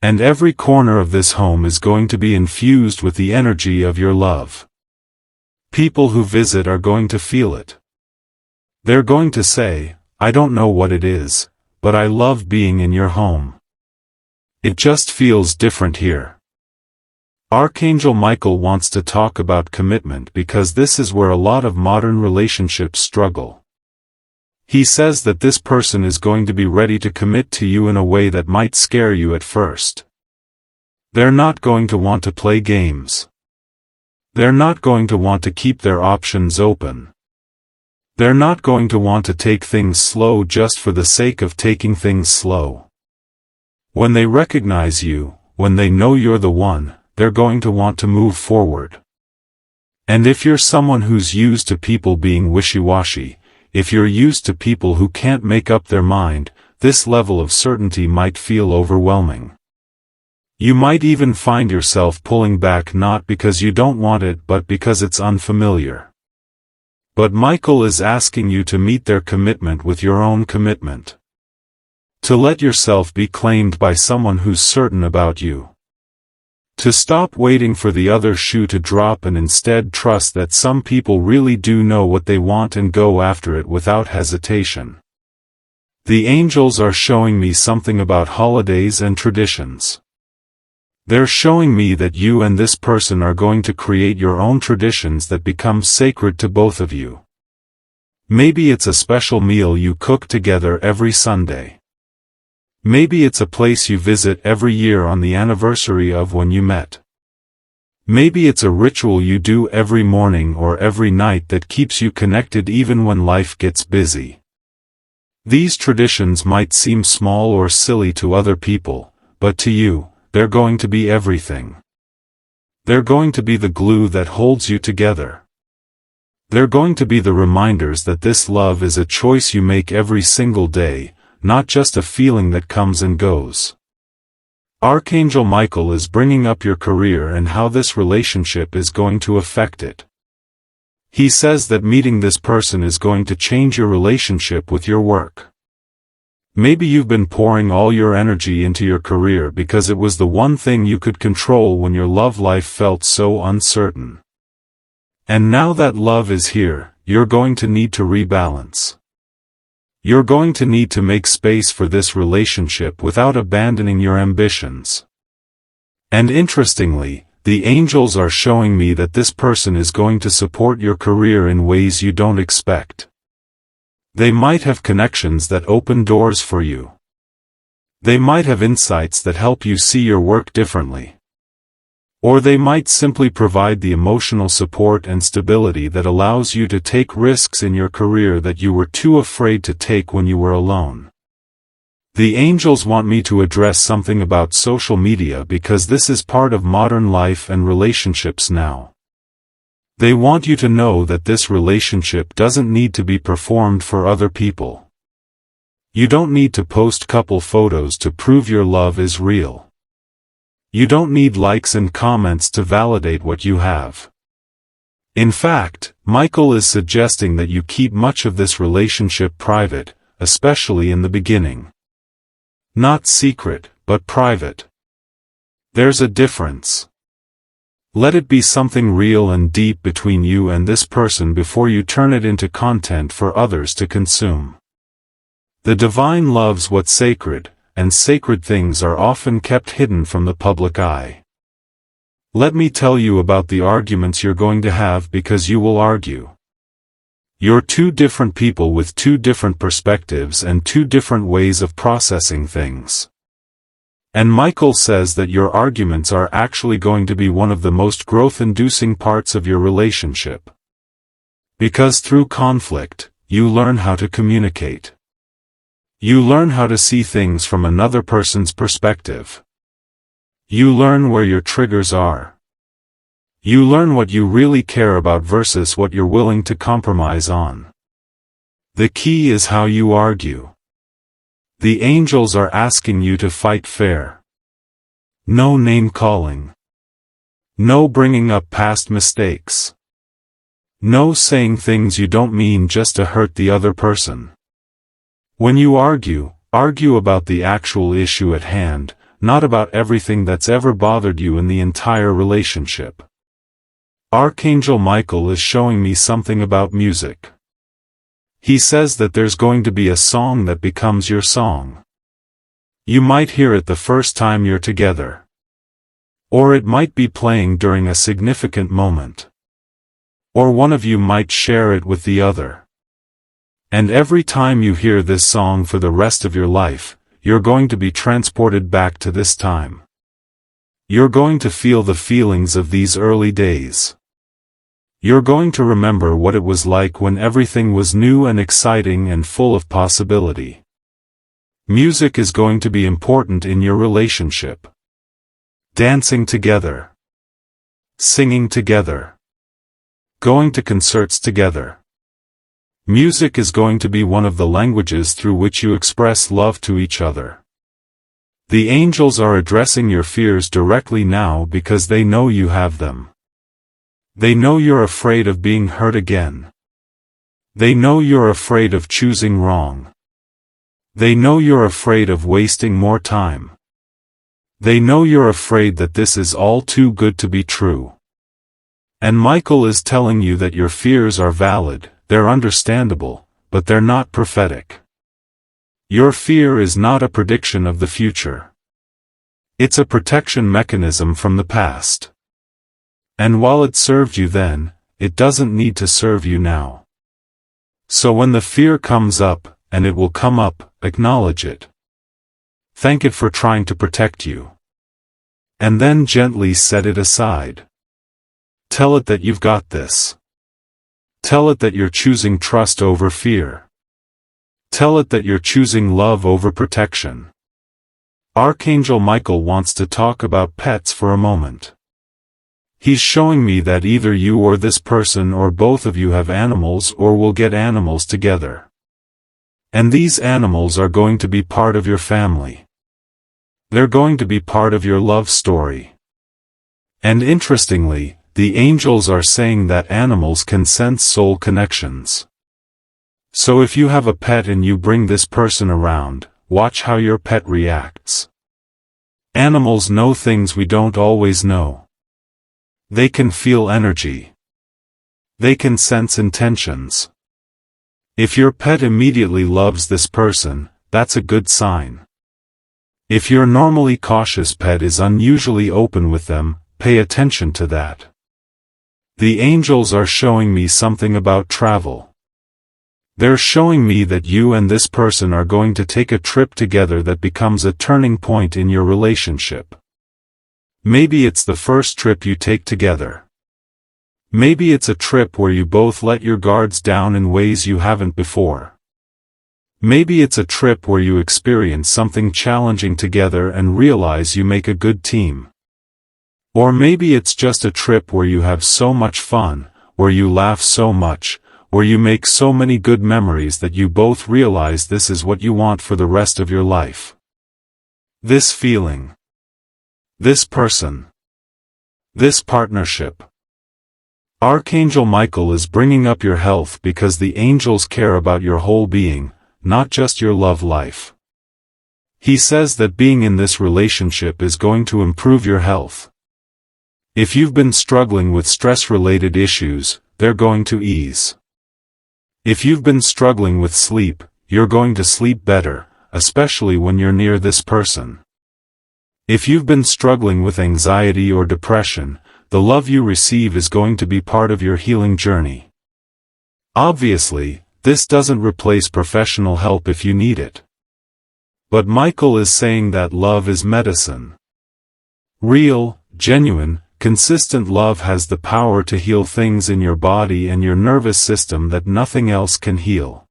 And every corner of this home is going to be infused with the energy of your love. People who visit are going to feel it. They're going to say, I don't know what it is, but I love being in your home. It just feels different here. Archangel Michael wants to talk about commitment because this is where a lot of modern relationships struggle. He says that this person is going to be ready to commit to you in a way that might scare you at first. They're not going to want to play games. They're not going to want to keep their options open. They're not going to want to take things slow just for the sake of taking things slow. When they recognize you, when they know you're the one, they're going to want to move forward. And if you're someone who's used to people being wishy-washy, if you're used to people who can't make up their mind, this level of certainty might feel overwhelming. You might even find yourself pulling back not because you don't want it but because it's unfamiliar. But Michael is asking you to meet their commitment with your own commitment. To let yourself be claimed by someone who's certain about you. To stop waiting for the other shoe to drop and instead trust that some people really do know what they want and go after it without hesitation. The angels are showing me something about holidays and traditions. They're showing me that you and this person are going to create your own traditions that become sacred to both of you. Maybe it's a special meal you cook together every Sunday. Maybe it's a place you visit every year on the anniversary of when you met. Maybe it's a ritual you do every morning or every night that keeps you connected even when life gets busy. These traditions might seem small or silly to other people, but to you, they're going to be everything. They're going to be the glue that holds you together. They're going to be the reminders that this love is a choice you make every single day, not just a feeling that comes and goes. Archangel Michael is bringing up your career and how this relationship is going to affect it. He says that meeting this person is going to change your relationship with your work. Maybe you've been pouring all your energy into your career because it was the one thing you could control when your love life felt so uncertain. And now that love is here, you're going to need to rebalance. You're going to need to make space for this relationship without abandoning your ambitions. And interestingly, the angels are showing me that this person is going to support your career in ways you don't expect. They might have connections that open doors for you. They might have insights that help you see your work differently. Or they might simply provide the emotional support and stability that allows you to take risks in your career that you were too afraid to take when you were alone. The angels want me to address something about social media because this is part of modern life and relationships now. They want you to know that this relationship doesn't need to be performed for other people. You don't need to post couple photos to prove your love is real. You don't need likes and comments to validate what you have. In fact, Michael is suggesting that you keep much of this relationship private, especially in the beginning. Not secret, but private. There's a difference. Let it be something real and deep between you and this person before you turn it into content for others to consume. The divine loves what's sacred, and sacred things are often kept hidden from the public eye. Let me tell you about the arguments you're going to have because you will argue. You're two different people with two different perspectives and two different ways of processing things. And Michael says that your arguments are actually going to be one of the most growth-inducing parts of your relationship. Because through conflict, you learn how to communicate. You learn how to see things from another person's perspective. You learn where your triggers are. You learn what you really care about versus what you're willing to compromise on. The key is how you argue. The angels are asking you to fight fair. No name-calling. No bringing up past mistakes. No saying things you don't mean just to hurt the other person. When you argue about the actual issue at hand, not about everything that's ever bothered you in the entire relationship. Archangel Michael is showing me something about music. He says that there's going to be a song that becomes your song. You might hear it the first time you're together. Or it might be playing during a significant moment. Or one of you might share it with the other. And every time you hear this song for the rest of your life, you're going to be transported back to this time. You're going to feel the feelings of these early days. You're going to remember what it was like when everything was new and exciting and full of possibility. Music is going to be important in your relationship. Dancing together. Singing together. Going to concerts together. Music is going to be one of the languages through which you express love to each other. The angels are addressing your fears directly now because they know you have them. They know you're afraid of being hurt again. They know you're afraid of choosing wrong. They know you're afraid of wasting more time. They know you're afraid that this is all too good to be true. And Michael is telling you that your fears are valid. They're understandable, but they're not prophetic. Your fear is not a prediction of the future. It's a protection mechanism from the past. And while it served you then, it doesn't need to serve you now. So when the fear comes up, and it will come up, acknowledge it. Thank it for trying to protect you. And then gently set it aside. Tell it that you've got this. Tell it that you're choosing trust over fear. Tell it that you're choosing love over protection. Archangel Michael wants to talk about pets for a moment. He's showing me that either you or this person or both of you have animals or will get animals together. And these animals are going to be part of your family. They're going to be part of your love story. And interestingly, the angels are saying that animals can sense soul connections. So if you have a pet and you bring this person around, watch how your pet reacts. Animals know things we don't always know. They can feel energy. They can sense intentions. If your pet immediately loves this person, that's a good sign. If your normally cautious pet is unusually open with them, pay attention to that. The angels are showing me something about travel. They're showing me that you and this person are going to take a trip together that becomes a turning point in your relationship. Maybe it's the first trip you take together. Maybe it's a trip where you both let your guards down in ways you haven't before. Maybe it's a trip where you experience something challenging together and realize you make a good team. Or maybe it's just a trip where you have so much fun, where you laugh so much, where you make so many good memories that you both realize this is what you want for the rest of your life. This feeling. This person. This partnership. Archangel Michael is bringing up your health because the angels care about your whole being, not just your love life. He says that being in this relationship is going to improve your health. If you've been struggling with stress-related issues, they're going to ease. If you've been struggling with sleep, you're going to sleep better, especially when you're near this person. If you've been struggling with anxiety or depression, the love you receive is going to be part of your healing journey. Obviously, this doesn't replace professional help if you need it. But Michael is saying that love is medicine. Real, genuine, consistent love has the power to heal things in your body and your nervous system that nothing else can heal.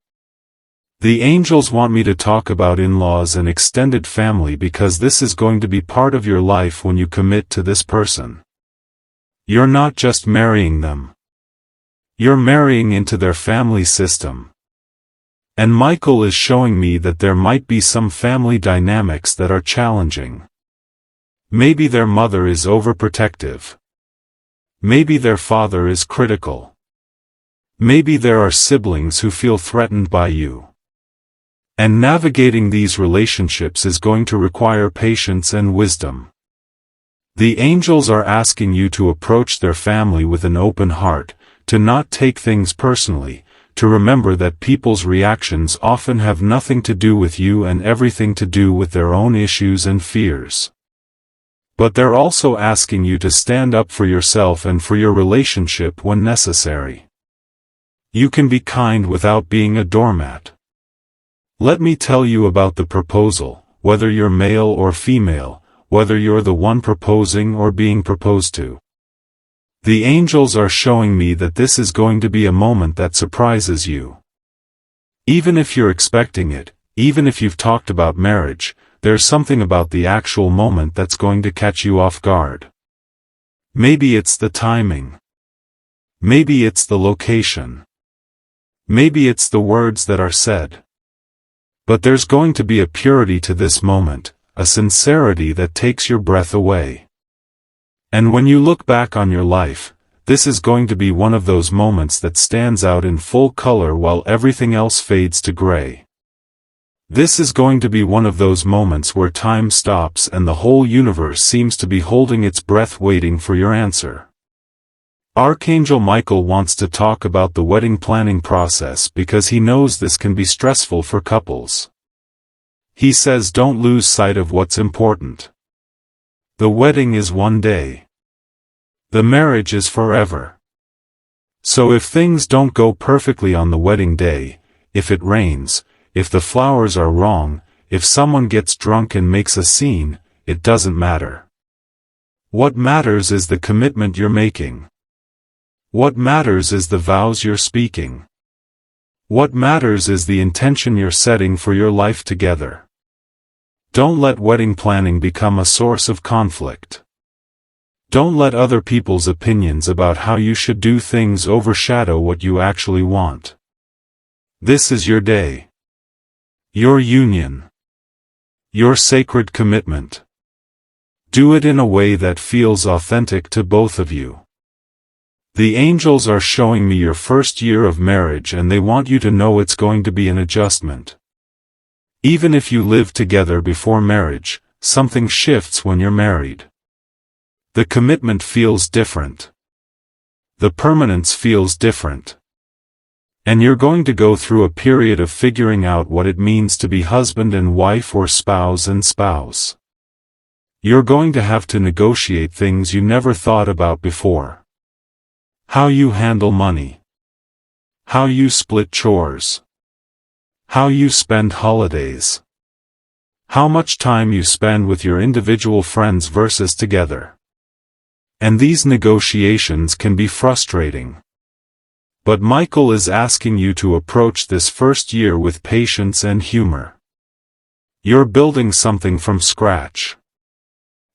The angels want me to talk about in-laws and extended family because this is going to be part of your life when you commit to this person. You're not just marrying them. You're marrying into their family system. And Michael is showing me that there might be some family dynamics that are challenging. Maybe their mother is overprotective. Maybe their father is critical. Maybe there are siblings who feel threatened by you. And navigating these relationships is going to require patience and wisdom. The angels are asking you to approach their family with an open heart, to not take things personally, to remember that people's reactions often have nothing to do with you and everything to do with their own issues and fears. But they're also asking you to stand up for yourself and for your relationship when necessary. You can be kind without being a doormat. Let me tell you about the proposal, whether you're male or female, whether you're the one proposing or being proposed to. The angels are showing me that this is going to be a moment that surprises you. Even if you're expecting it, even if you've talked about marriage, there's something about the actual moment that's going to catch you off guard. Maybe it's the timing. Maybe it's the location. Maybe it's the words that are said. But there's going to be a purity to this moment, a sincerity that takes your breath away. And when you look back on your life, this is going to be one of those moments that stands out in full color while everything else fades to gray. This is going to be one of those moments where time stops and the whole universe seems to be holding its breath waiting for your answer. Archangel Michael wants to talk about the wedding planning process because he knows this can be stressful for couples. He says don't lose sight of what's important. The wedding is one day. The marriage is forever. So if things don't go perfectly on the wedding day, if it rains, if the flowers are wrong, if someone gets drunk and makes a scene, it doesn't matter. What matters is the commitment you're making. What matters is the vows you're speaking. What matters is the intention you're setting for your life together. Don't let wedding planning become a source of conflict. Don't let other people's opinions about how you should do things overshadow what you actually want. This is your day. Your union. Your sacred commitment. Do it in a way that feels authentic to both of you. The angels are showing me your first year of marriage, and they want you to know it's going to be an adjustment. Even if you live together before marriage, something shifts when you're married. The commitment feels different. The permanence feels different. And you're going to go through a period of figuring out what it means to be husband and wife or spouse and spouse. You're going to have to negotiate things you never thought about before. How you handle money. How you split chores. How you spend holidays. How much time you spend with your individual friends versus together. And these negotiations can be frustrating. But Michael is asking you to approach this first year with patience and humor. You're building something from scratch.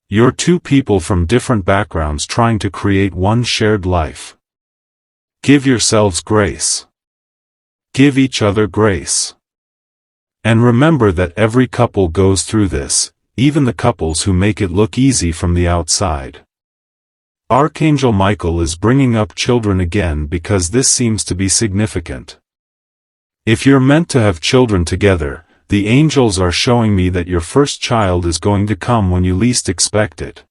You're two people from different backgrounds trying to create one shared life. Give yourselves grace. Give each other grace. And remember that every couple goes through this, even the couples who make it look easy from the outside. Archangel Michael is bringing up children again because this seems to be significant. If you're meant to have children together, the angels are showing me that your first child is going to come when you least expect it.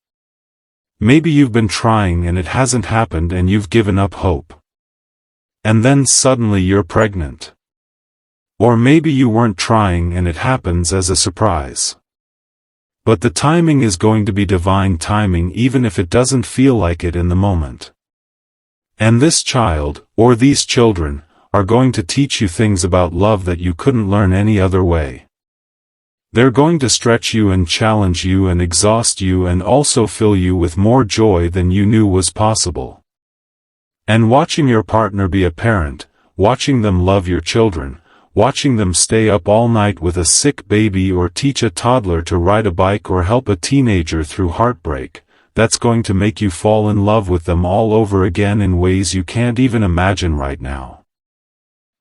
Maybe you've been trying and it hasn't happened and you've given up hope. And then suddenly you're pregnant. Or maybe you weren't trying and it happens as a surprise. But the timing is going to be divine timing even if it doesn't feel like it in the moment. And this child, or these children, are going to teach you things about love that you couldn't learn any other way. They're going to stretch you and challenge you and exhaust you and also fill you with more joy than you knew was possible. And watching your partner be a parent, watching them love your children, watching them stay up all night with a sick baby or teach a toddler to ride a bike or help a teenager through heartbreak, that's going to make you fall in love with them all over again in ways you can't even imagine right now.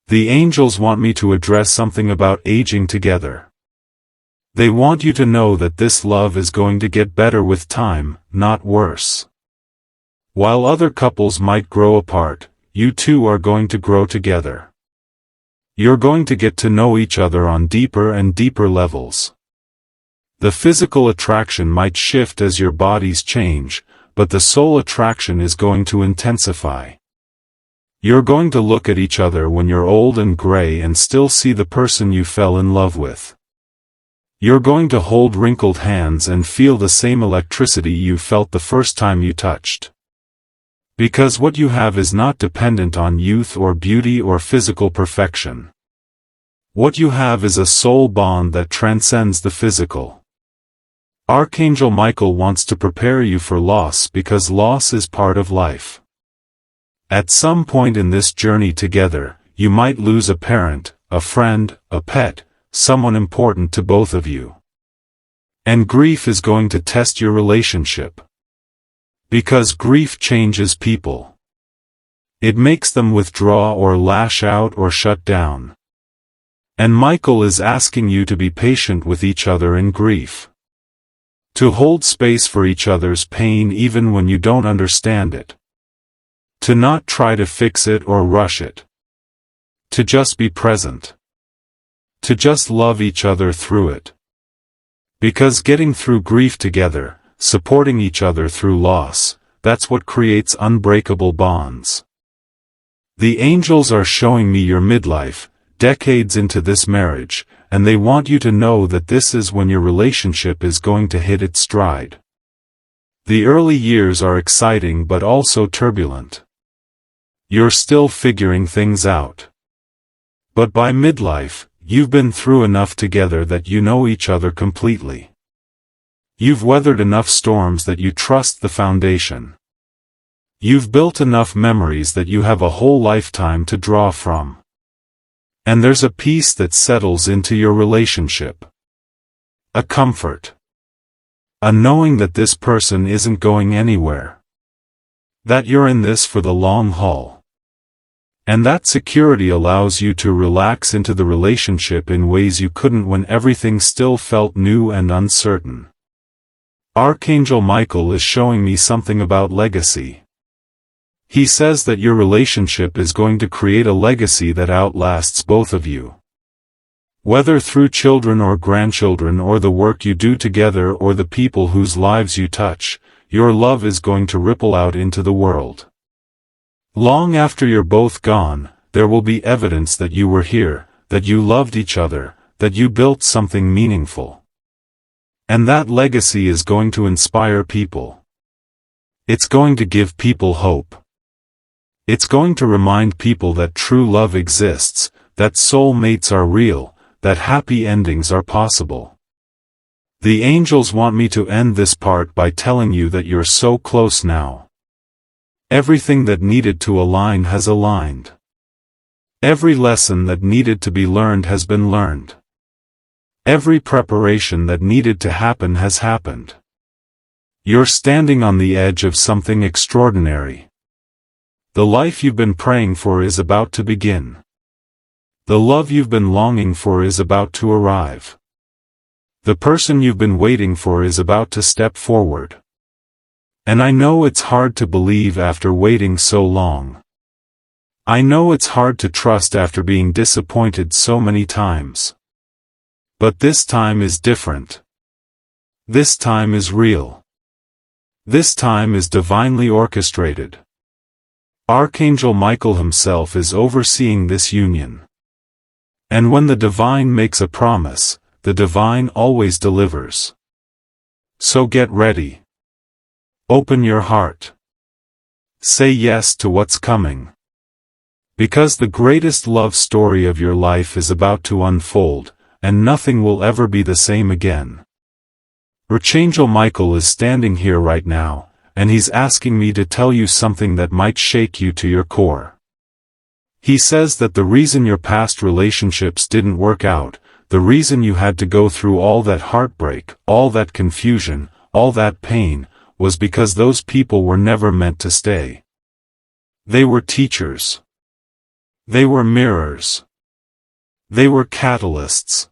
The angels want me to address something about aging together. They want you to know that this love is going to get better with time, not worse. While other couples might grow apart, you two are going to grow together. You're going to get to know each other on deeper and deeper levels. The physical attraction might shift as your bodies change, but the soul attraction is going to intensify. You're going to look at each other when you're old and gray and still see the person you fell in love with. You're going to hold wrinkled hands and feel the same electricity you felt the first time you touched. Because what you have is not dependent on youth or beauty or physical perfection. What you have is a soul bond that transcends the physical. Archangel Michael wants to prepare you for loss because loss is part of life. At some point in this journey together, you might lose a parent, a friend, a pet, someone important to both of you. And grief is going to test your relationship. Because grief changes people. It makes them withdraw or lash out or shut down. And Michael is asking you to be patient with each other in grief. To hold space for each other's pain even when you don't understand it. To not try to fix it or rush it. To just be present. To just love each other through it. Because getting through grief together, supporting each other through loss, that's what creates unbreakable bonds. The angels are showing me your midlife, decades into this marriage, and they want you to know that this is when your relationship is going to hit its stride. The early years are exciting but also turbulent. You're still figuring things out. But by midlife, you've been through enough together that you know each other completely. You've weathered enough storms that you trust the foundation. You've built enough memories that you have a whole lifetime to draw from. And there's a peace that settles into your relationship. A comfort. A knowing that this person isn't going anywhere. That you're in this for the long haul. And that security allows you to relax into the relationship in ways you couldn't when everything still felt new and uncertain. Archangel Michael is showing me something about legacy. He says that your relationship is going to create a legacy that outlasts both of you. Whether through children or grandchildren or the work you do together or the people whose lives you touch, your love is going to ripple out into the world. Long after you're both gone, there will be evidence that you were here, that you loved each other, that you built something meaningful. And that legacy is going to inspire people. It's going to give people hope. It's going to remind people that true love exists, that soul mates are real, that happy endings are possible. The angels want me to end this part by telling you that you're so close now. Everything that needed to align has aligned. Every lesson that needed to be learned has been learned. Every preparation that needed to happen has happened. You're standing on the edge of something extraordinary. The life you've been praying for is about to begin. The love you've been longing for is about to arrive. The person you've been waiting for is about to step forward. And I know it's hard to believe after waiting so long. I know it's hard to trust after being disappointed so many times. But this time is different. This time is real. This time is divinely orchestrated. Archangel Michael himself is overseeing this union. And when the divine makes a promise, the divine always delivers. So get ready. Open your heart. Say yes to what's coming. Because the greatest love story of your life is about to unfold, and nothing will ever be the same again. Archangel Michael is standing here right now, and he's asking me to tell you something that might shake you to your core. He says that the reason your past relationships didn't work out, the reason you had to go through all that heartbreak, all that confusion, all that pain, was because those people were never meant to stay. They were teachers. They were mirrors. They were catalysts.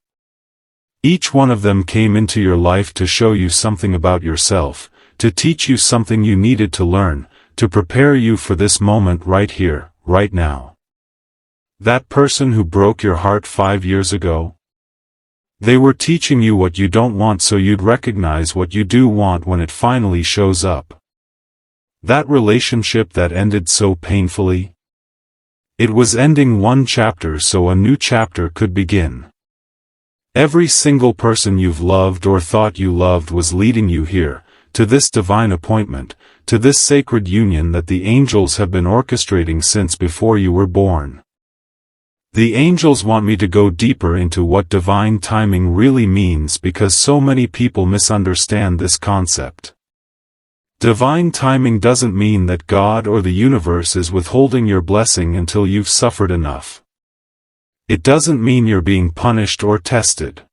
Each one of them came into your life to show you something about yourself, to teach you something you needed to learn, to prepare you for this moment right here, right now. That person who broke your heart 5 years ago? They were teaching you what you don't want so you'd recognize what you do want when it finally shows up. That relationship that ended so painfully? It was ending one chapter so a new chapter could begin. Every single person you've loved or thought you loved was leading you here, to this divine appointment, to this sacred union that the angels have been orchestrating since before you were born. The angels want me to go deeper into what divine timing really means because so many people misunderstand this concept. Divine timing doesn't mean that God or the universe is withholding your blessing until you've suffered enough. It doesn't mean you're being punished or tested.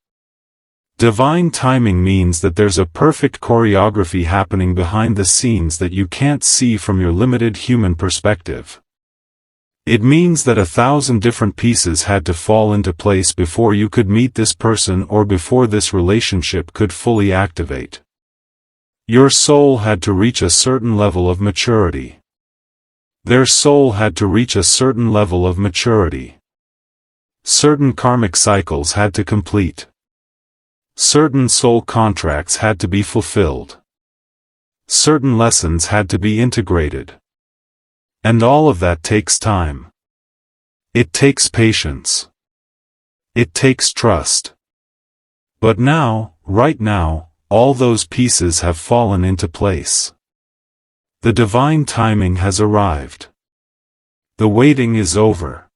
Divine timing means that there's a perfect choreography happening behind the scenes that you can't see from your limited human perspective. It means that 1,000 different pieces had to fall into place before you could meet this person or before this relationship could fully activate. Your soul had to reach a certain level of maturity. Their soul had to reach a certain level of maturity. Certain karmic cycles had to complete. Certain soul contracts had to be fulfilled. Certain lessons had to be integrated. And all of that takes time. It takes patience. It takes trust. But now, right now, all those pieces have fallen into place. The divine timing has arrived. The waiting is over.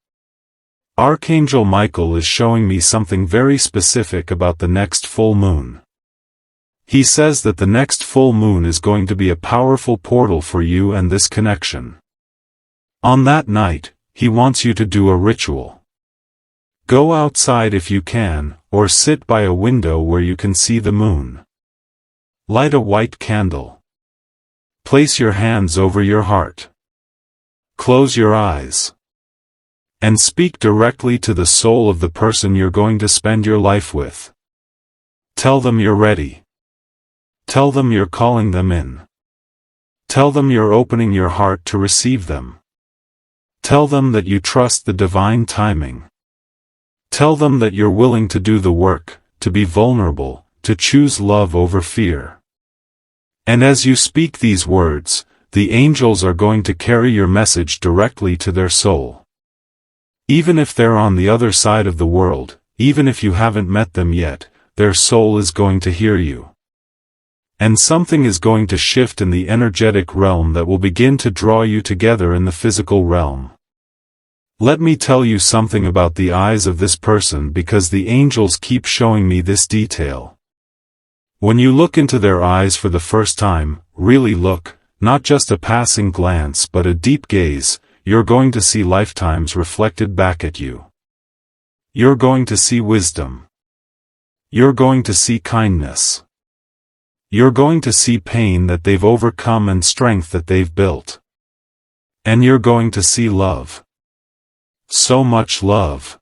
Archangel Michael is showing me something very specific about the next full moon. He says that the next full moon is going to be a powerful portal for you and this connection. On that night, he wants you to do a ritual. Go outside if you can, or sit by a window where you can see the moon. Light a white candle. Place your hands over your heart. Close your eyes. And speak directly to the soul of the person you're going to spend your life with. Tell them you're ready. Tell them you're calling them in. Tell them you're opening your heart to receive them. Tell them that you trust the divine timing. Tell them that you're willing to do the work, to be vulnerable, to choose love over fear. And as you speak these words, the angels are going to carry your message directly to their soul. Even if they're on the other side of the world, even if you haven't met them yet, their soul is going to hear you. And something is going to shift in the energetic realm that will begin to draw you together in the physical realm. Let me tell you something about the eyes of this person because the angels keep showing me this detail. When you look into their eyes for the first time, really look, not just a passing glance but a deep gaze, you're going to see lifetimes reflected back at you. You're going to see wisdom. You're going to see kindness. You're going to see pain that they've overcome and strength that they've built. And you're going to see love. So much love.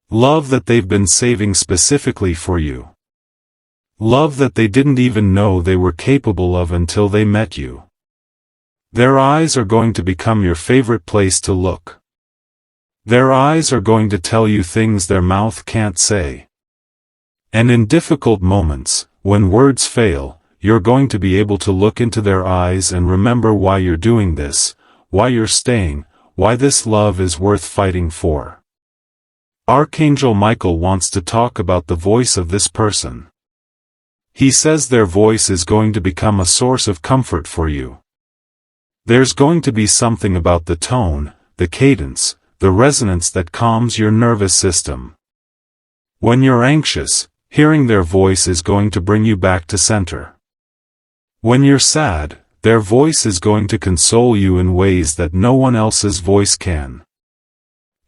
Love that they've been saving specifically for you. Love that they didn't even know they were capable of until they met you. Their eyes are going to become your favorite place to look. Their eyes are going to tell you things their mouth can't say. And in difficult moments, when words fail, you're going to be able to look into their eyes and remember why you're doing this, why you're staying, why this love is worth fighting for. Archangel Michael wants to talk about the voice of this person. He says their voice is going to become a source of comfort for you. There's going to be something about the tone, the cadence, the resonance that calms your nervous system. When you're anxious, hearing their voice is going to bring you back to center. When you're sad, their voice is going to console you in ways that no one else's voice can.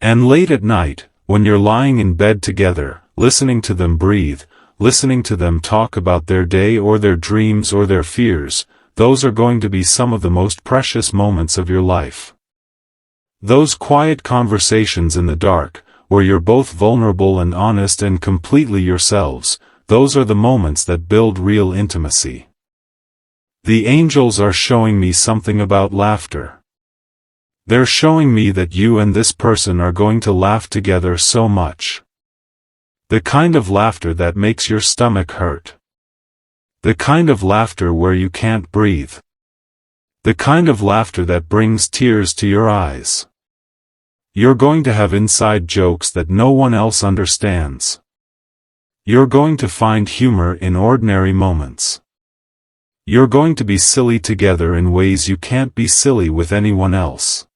And late at night, when you're lying in bed together, listening to them breathe, listening to them talk about their day or their dreams or their fears, those are going to be some of the most precious moments of your life. Those quiet conversations in the dark, where you're both vulnerable and honest and completely yourselves, those are the moments that build real intimacy. The angels are showing me something about laughter. They're showing me that you and this person are going to laugh together so much. The kind of laughter that makes your stomach hurt. The kind of laughter where you can't breathe. The kind of laughter that brings tears to your eyes. You're going to have inside jokes that no one else understands. You're going to find humor in ordinary moments. You're going to be silly together in ways you can't be silly with anyone else.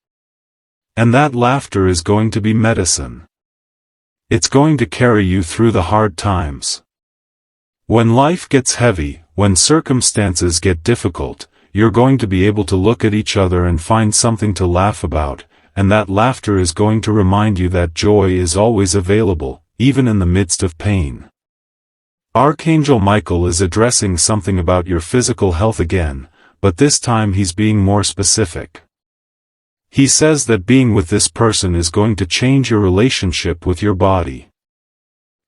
And that laughter is going to be medicine. It's going to carry you through the hard times. When life gets heavy, when circumstances get difficult, you're going to be able to look at each other and find something to laugh about, and that laughter is going to remind you that joy is always available, even in the midst of pain. Archangel Michael is addressing something about your physical health again, but this time he's being more specific. He says that being with this person is going to change your relationship with your body.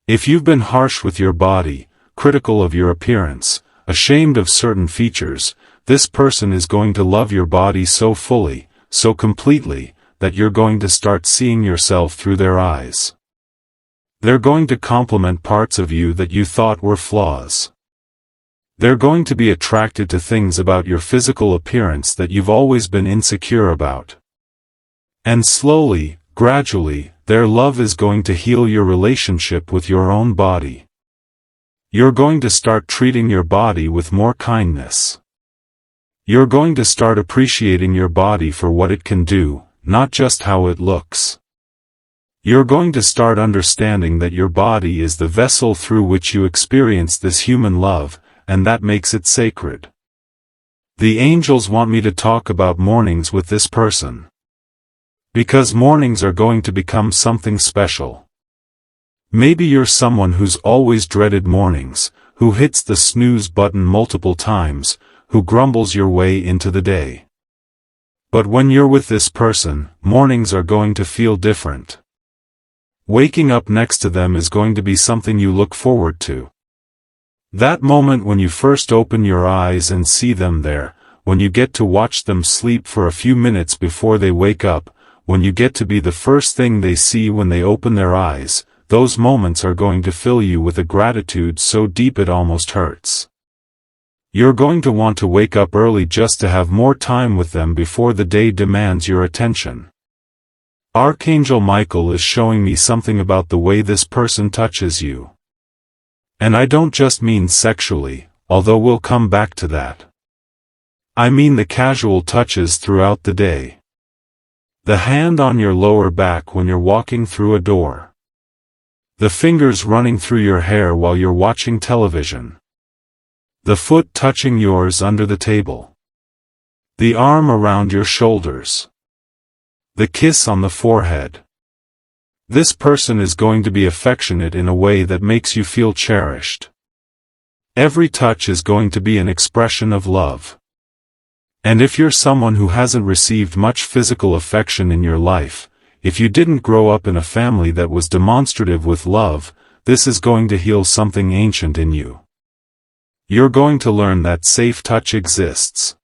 If you've been harsh with your body, critical of your appearance, ashamed of certain features, this person is going to love your body so fully, so completely, that you're going to start seeing yourself through their eyes. They're going to compliment parts of you that you thought were flaws. They're going to be attracted to things about your physical appearance that you've always been insecure about. And slowly, gradually, their love is going to heal your relationship with your own body. You're going to start treating your body with more kindness. You're going to start appreciating your body for what it can do, not just how it looks. You're going to start understanding that your body is the vessel through which you experience this human love, and that makes it sacred. The angels want me to talk about mornings with this person. Because mornings are going to become something special. Maybe you're someone who's always dreaded mornings, who hits the snooze button multiple times, who grumbles your way into the day. But when you're with this person, mornings are going to feel different. Waking up next to them is going to be something you look forward to. That moment when you first open your eyes and see them there, when you get to watch them sleep for a few minutes before they wake up, when you get to be the first thing they see when they open their eyes, those moments are going to fill you with a gratitude so deep it almost hurts. You're going to want to wake up early just to have more time with them before the day demands your attention. Archangel Michael is showing me something about the way this person touches you. And I don't just mean sexually, although we'll come back to that. I mean the casual touches throughout the day. The hand on your lower back when you're walking through a door. The fingers running through your hair while you're watching television. The foot touching yours under the table. The arm around your shoulders. The kiss on the forehead. This person is going to be affectionate in a way that makes you feel cherished. Every touch is going to be an expression of love. And if you're someone who hasn't received much physical affection in your life, if you didn't grow up in a family that was demonstrative with love, this is going to heal something ancient in you. You're going to learn that safe touch exists.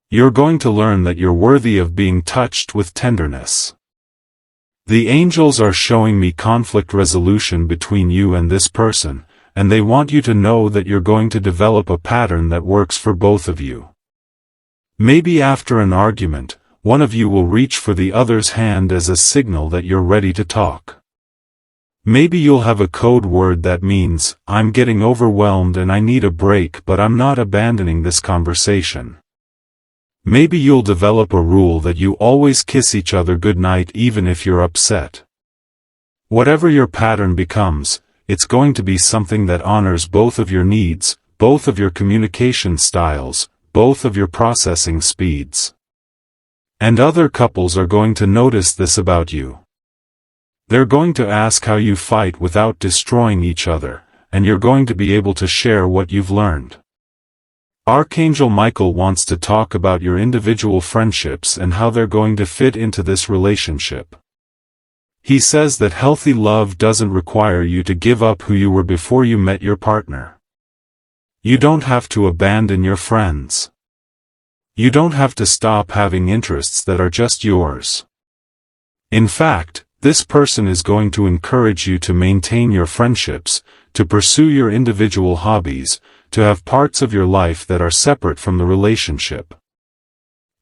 You're going to learn that you're worthy of being touched with tenderness. The angels are showing me conflict resolution between you and this person, and they want you to know that you're going to develop a pattern that works for both of you. Maybe after an argument, one of you will reach for the other's hand as a signal that you're ready to talk. Maybe you'll have a code word that means, I'm getting overwhelmed and I need a break, but I'm not abandoning this conversation. Maybe you'll develop a rule that you always kiss each other goodnight even if you're upset. Whatever your pattern becomes, it's going to be something that honors both of your needs, both of your communication styles, both of your processing speeds. And other couples are going to notice this about you. They're going to ask how you fight without destroying each other, and you're going to be able to share what you've learned. Archangel Michael wants to talk about your individual friendships and how they're going to fit into this relationship. He says that healthy love doesn't require you to give up who you were before you met your partner. You don't have to abandon your friends. You don't have to stop having interests that are just yours. In fact, this person is going to encourage you to maintain your friendships, to pursue your individual hobbies, to have parts of your life that are separate from the relationship.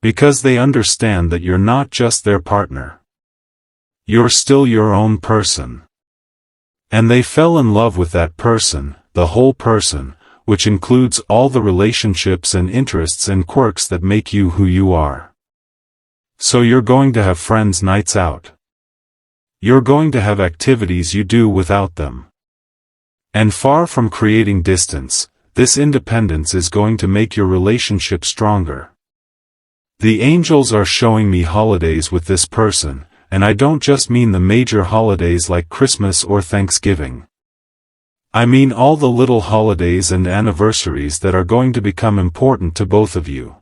Because they understand that you're not just their partner. You're still your own person. And they fell in love with that person, the whole person, which includes all the relationships and interests and quirks that make you who you are. So you're going to have friends' nights out. You're going to have activities you do without them. And far from creating distance, this independence is going to make your relationship stronger. The angels are showing me holidays with this person, and I don't just mean the major holidays like Christmas or Thanksgiving. I mean all the little holidays and anniversaries that are going to become important to both of you.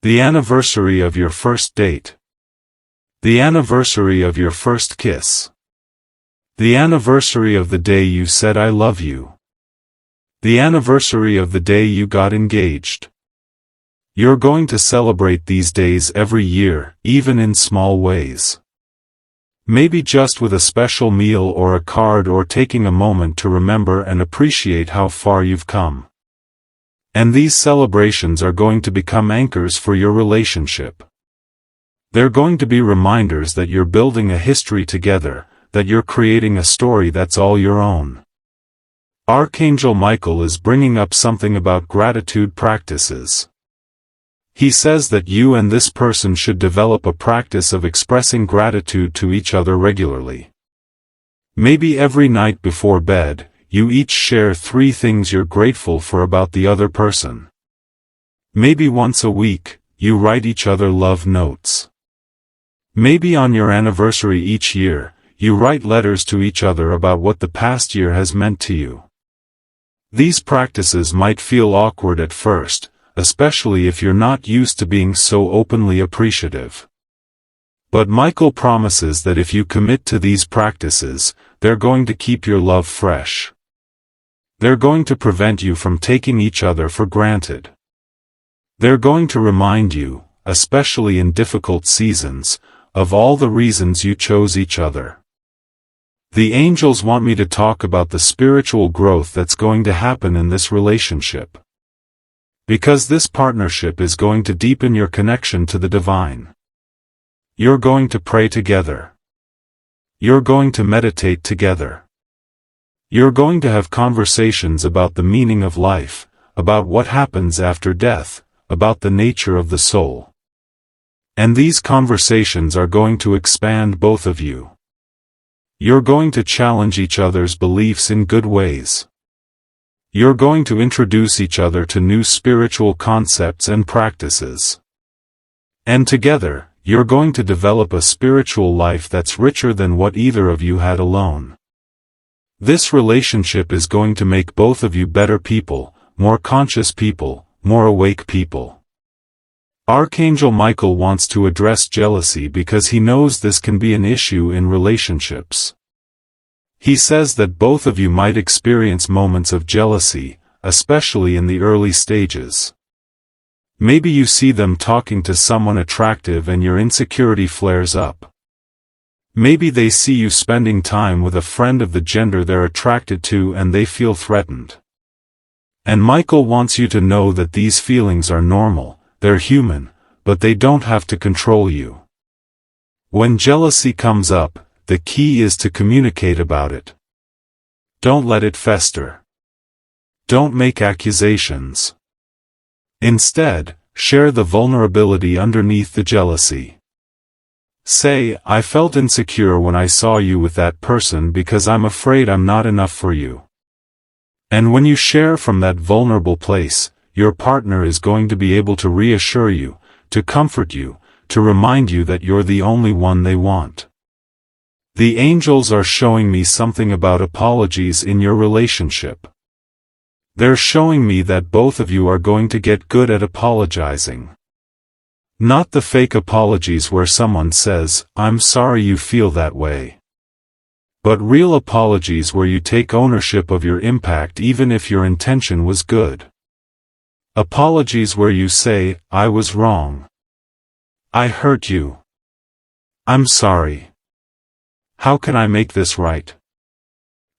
The anniversary of your first date. The anniversary of your first kiss. The anniversary of the day you said I love you. The anniversary of the day you got engaged. You're going to celebrate these days every year, even in small ways. Maybe just with a special meal or a card or taking a moment to remember and appreciate how far you've come. And these celebrations are going to become anchors for your relationship. They're going to be reminders that you're building a history together, that you're creating a story that's all your own. Archangel Michael is bringing up something about gratitude practices. He says that you and this person should develop a practice of expressing gratitude to each other regularly. Maybe every night before bed, you each share 3 things you're grateful for about the other person. Maybe once a week, you write each other love notes. Maybe on your anniversary each year, you write letters to each other about what the past year has meant to you. These practices might feel awkward at first, especially if you're not used to being so openly appreciative. But Michael promises that if you commit to these practices, they're going to keep your love fresh. They're going to prevent you from taking each other for granted. They're going to remind you, especially in difficult seasons, of all the reasons you chose each other. The angels want me to talk about the spiritual growth that's going to happen in this relationship. Because this partnership is going to deepen your connection to the divine. You're going to pray together. You're going to meditate together. You're going to have conversations about the meaning of life, about what happens after death, about the nature of the soul. And these conversations are going to expand both of you. You're going to challenge each other's beliefs in good ways. You're going to introduce each other to new spiritual concepts and practices. And together, you're going to develop a spiritual life that's richer than what either of you had alone. This relationship is going to make both of you better people, more conscious people, more awake people. Archangel Michael wants to address jealousy because he knows this can be an issue in relationships. He says that both of you might experience moments of jealousy, especially in the early stages. Maybe you see them talking to someone attractive and your insecurity flares up. Maybe they see you spending time with a friend of the gender they're attracted to and they feel threatened. And Michael wants you to know that these feelings are normal, they're human, but they don't have to control you. When jealousy comes up, the key is to communicate about it. Don't let it fester. Don't make accusations. Instead, share the vulnerability underneath the jealousy. Say, I felt insecure when I saw you with that person because I'm afraid I'm not enough for you. And when you share from that vulnerable place, your partner is going to be able to reassure you, to comfort you, to remind you that you're the only one they want. The angels are showing me something about apologies in your relationship. They're showing me that both of you are going to get good at apologizing. Not the fake apologies where someone says, I'm sorry you feel that way. But real apologies where you take ownership of your impact even if your intention was good. Apologies where you say, I was wrong. I hurt you. I'm sorry. How can I make this right?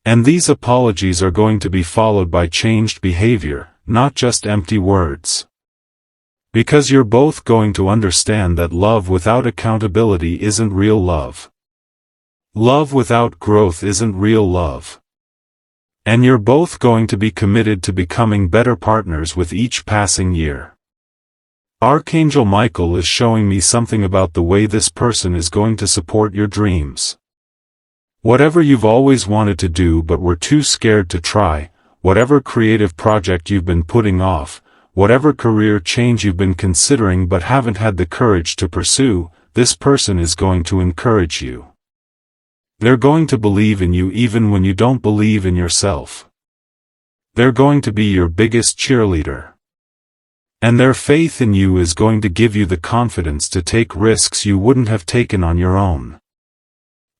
And these apologies are going to be followed by changed behavior, not just empty words. Because you're both going to understand that love without accountability isn't real love. Love without growth isn't real love. And you're both going to be committed to becoming better partners with each passing year. Archangel Michael is showing me something about the way this person is going to support your dreams. Whatever you've always wanted to do but were too scared to try, whatever creative project you've been putting off, whatever career change you've been considering but haven't had the courage to pursue, this person is going to encourage you. They're going to believe in you even when you don't believe in yourself. They're going to be your biggest cheerleader. And their faith in you is going to give you the confidence to take risks you wouldn't have taken on your own.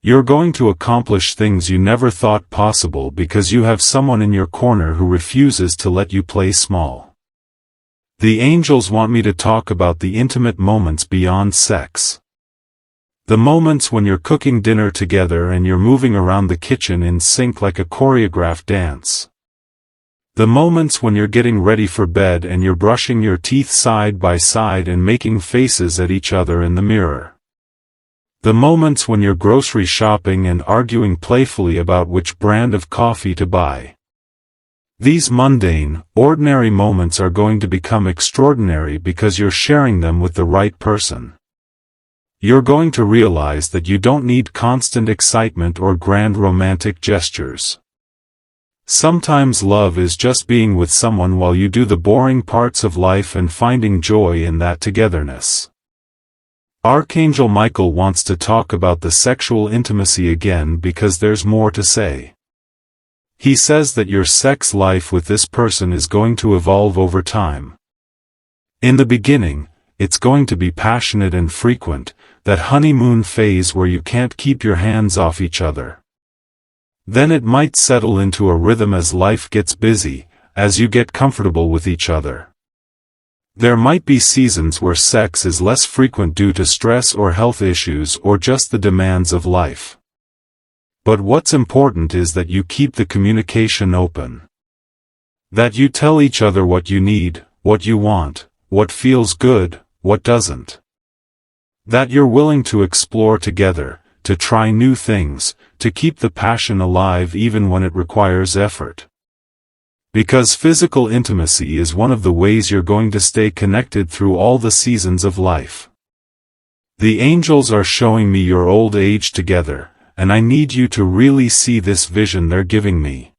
You're going to accomplish things you never thought possible because you have someone in your corner who refuses to let you play small. The angels want me to talk about the intimate moments beyond sex. The moments when you're cooking dinner together and you're moving around the kitchen in sync like a choreographed dance. The moments when you're getting ready for bed and you're brushing your teeth side by side and making faces at each other in the mirror. The moments when you're grocery shopping and arguing playfully about which brand of coffee to buy. These mundane, ordinary moments are going to become extraordinary because you're sharing them with the right person. You're going to realize that you don't need constant excitement or grand romantic gestures. Sometimes love is just being with someone while you do the boring parts of life and finding joy in that togetherness. Archangel Michael wants to talk about the sexual intimacy again because there's more to say. He says that your sex life with this person is going to evolve over time. In the beginning, it's going to be passionate and frequent, that honeymoon phase where you can't keep your hands off each other. Then it might settle into a rhythm as life gets busy, as you get comfortable with each other. There might be seasons where sex is less frequent due to stress or health issues or just the demands of life. But what's important is that you keep the communication open. That you tell each other what you need, what you want, what feels good, what doesn't. That you're willing to explore together, to try new things, to keep the passion alive even when it requires effort. Because physical intimacy is one of the ways you're going to stay connected through all the seasons of life. The angels are showing me your old age together, and I need you to really see this vision they're giving me.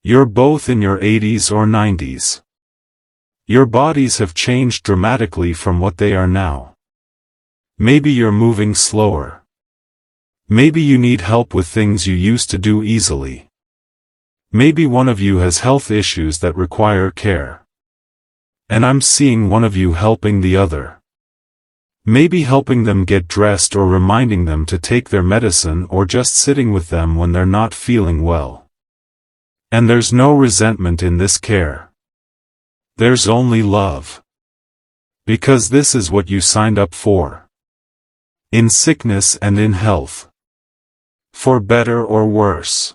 You're both in your 80s or 90s. Your bodies have changed dramatically from what they are now. Maybe you're moving slower. Maybe you need help with things you used to do easily. Maybe one of you has health issues that require care. And I'm seeing one of you helping the other. Maybe helping them get dressed or reminding them to take their medicine or just sitting with them when they're not feeling well. And there's no resentment in this care. There's only love. Because this is what you signed up for. In sickness and in health. For better or worse.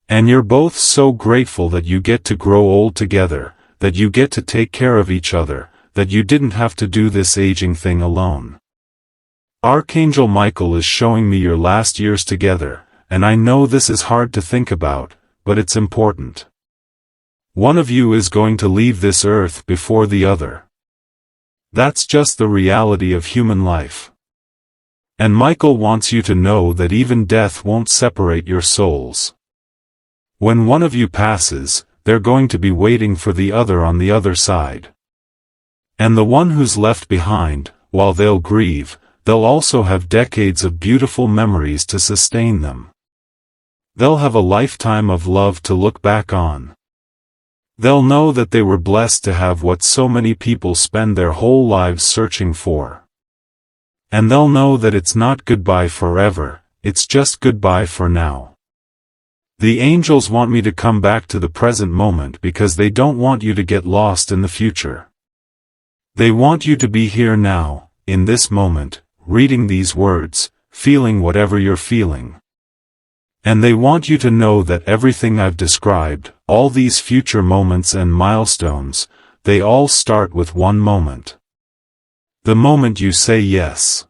And you're both so grateful that you get to grow old together, that you get to take care of each other, that you didn't have to do this aging thing alone. Archangel Michael is showing me your last years together, and I know this is hard to think about, but it's important. One of you is going to leave this earth before the other. That's just the reality of human life. And Michael wants you to know that even death won't separate your souls. When one of you passes, they're going to be waiting for the other on the other side. And the one who's left behind, while they'll grieve, they'll also have decades of beautiful memories to sustain them. They'll have a lifetime of love to look back on. They'll know that they were blessed to have what so many people spend their whole lives searching for. And they'll know that it's not goodbye forever, it's just goodbye for now. The angels want me to come back to the present moment because they don't want you to get lost in the future. They want you to be here now, in this moment, reading these words, feeling whatever you're feeling. And they want you to know that everything I've described, all these future moments and milestones, they all start with one moment. The moment you say yes.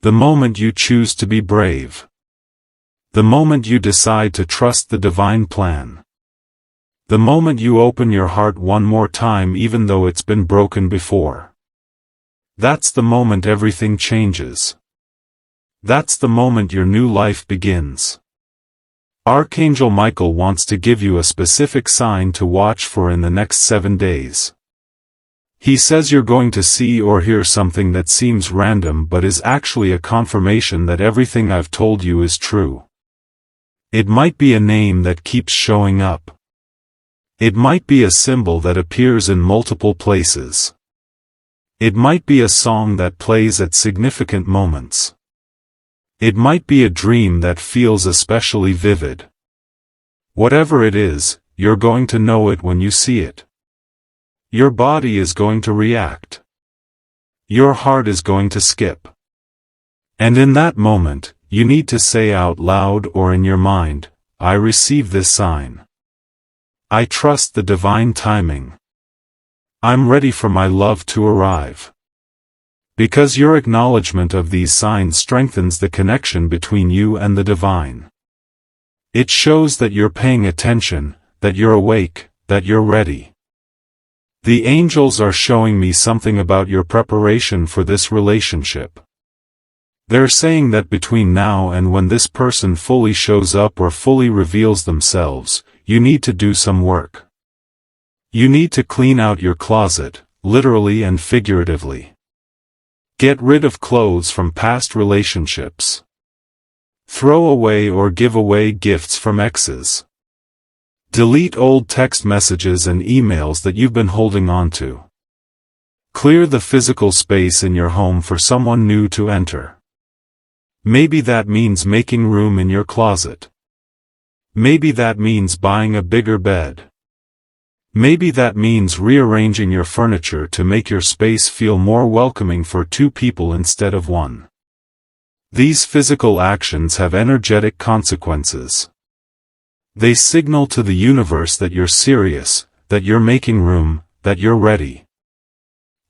The moment you choose to be brave. The moment you decide to trust the divine plan. The moment you open your heart one more time even though it's been broken before. That's the moment everything changes. That's the moment your new life begins. Archangel Michael wants to give you a specific sign to watch for in the next 7 days. He says you're going to see or hear something that seems random but is actually a confirmation that everything I've told you is true. It might be a name that keeps showing up. It might be a symbol that appears in multiple places. It might be a song that plays at significant moments. It might be a dream that feels especially vivid. Whatever it is, you're going to know it when you see it. Your body is going to react. Your heart is going to skip. And in that moment, you need to say out loud or in your mind, I receive this sign. I trust the divine timing. I'm ready for my love to arrive. Because your acknowledgement of these signs strengthens the connection between you and the divine. It shows that you're paying attention, that you're awake, that you're ready. The angels are showing me something about your preparation for this relationship. They're saying that between now and when this person fully shows up or fully reveals themselves, you need to do some work. You need to clean out your closet, literally and figuratively. Get rid of clothes from past relationships. Throw away or give away gifts from exes. Delete old text messages and emails that you've been holding on to. Clear the physical space in your home for someone new to enter. Maybe that means making room in your closet. Maybe that means buying a bigger bed. Maybe that means rearranging your furniture to make your space feel more welcoming for two people instead of one. These physical actions have energetic consequences. They signal to the universe that you're serious, that you're making room, that you're ready.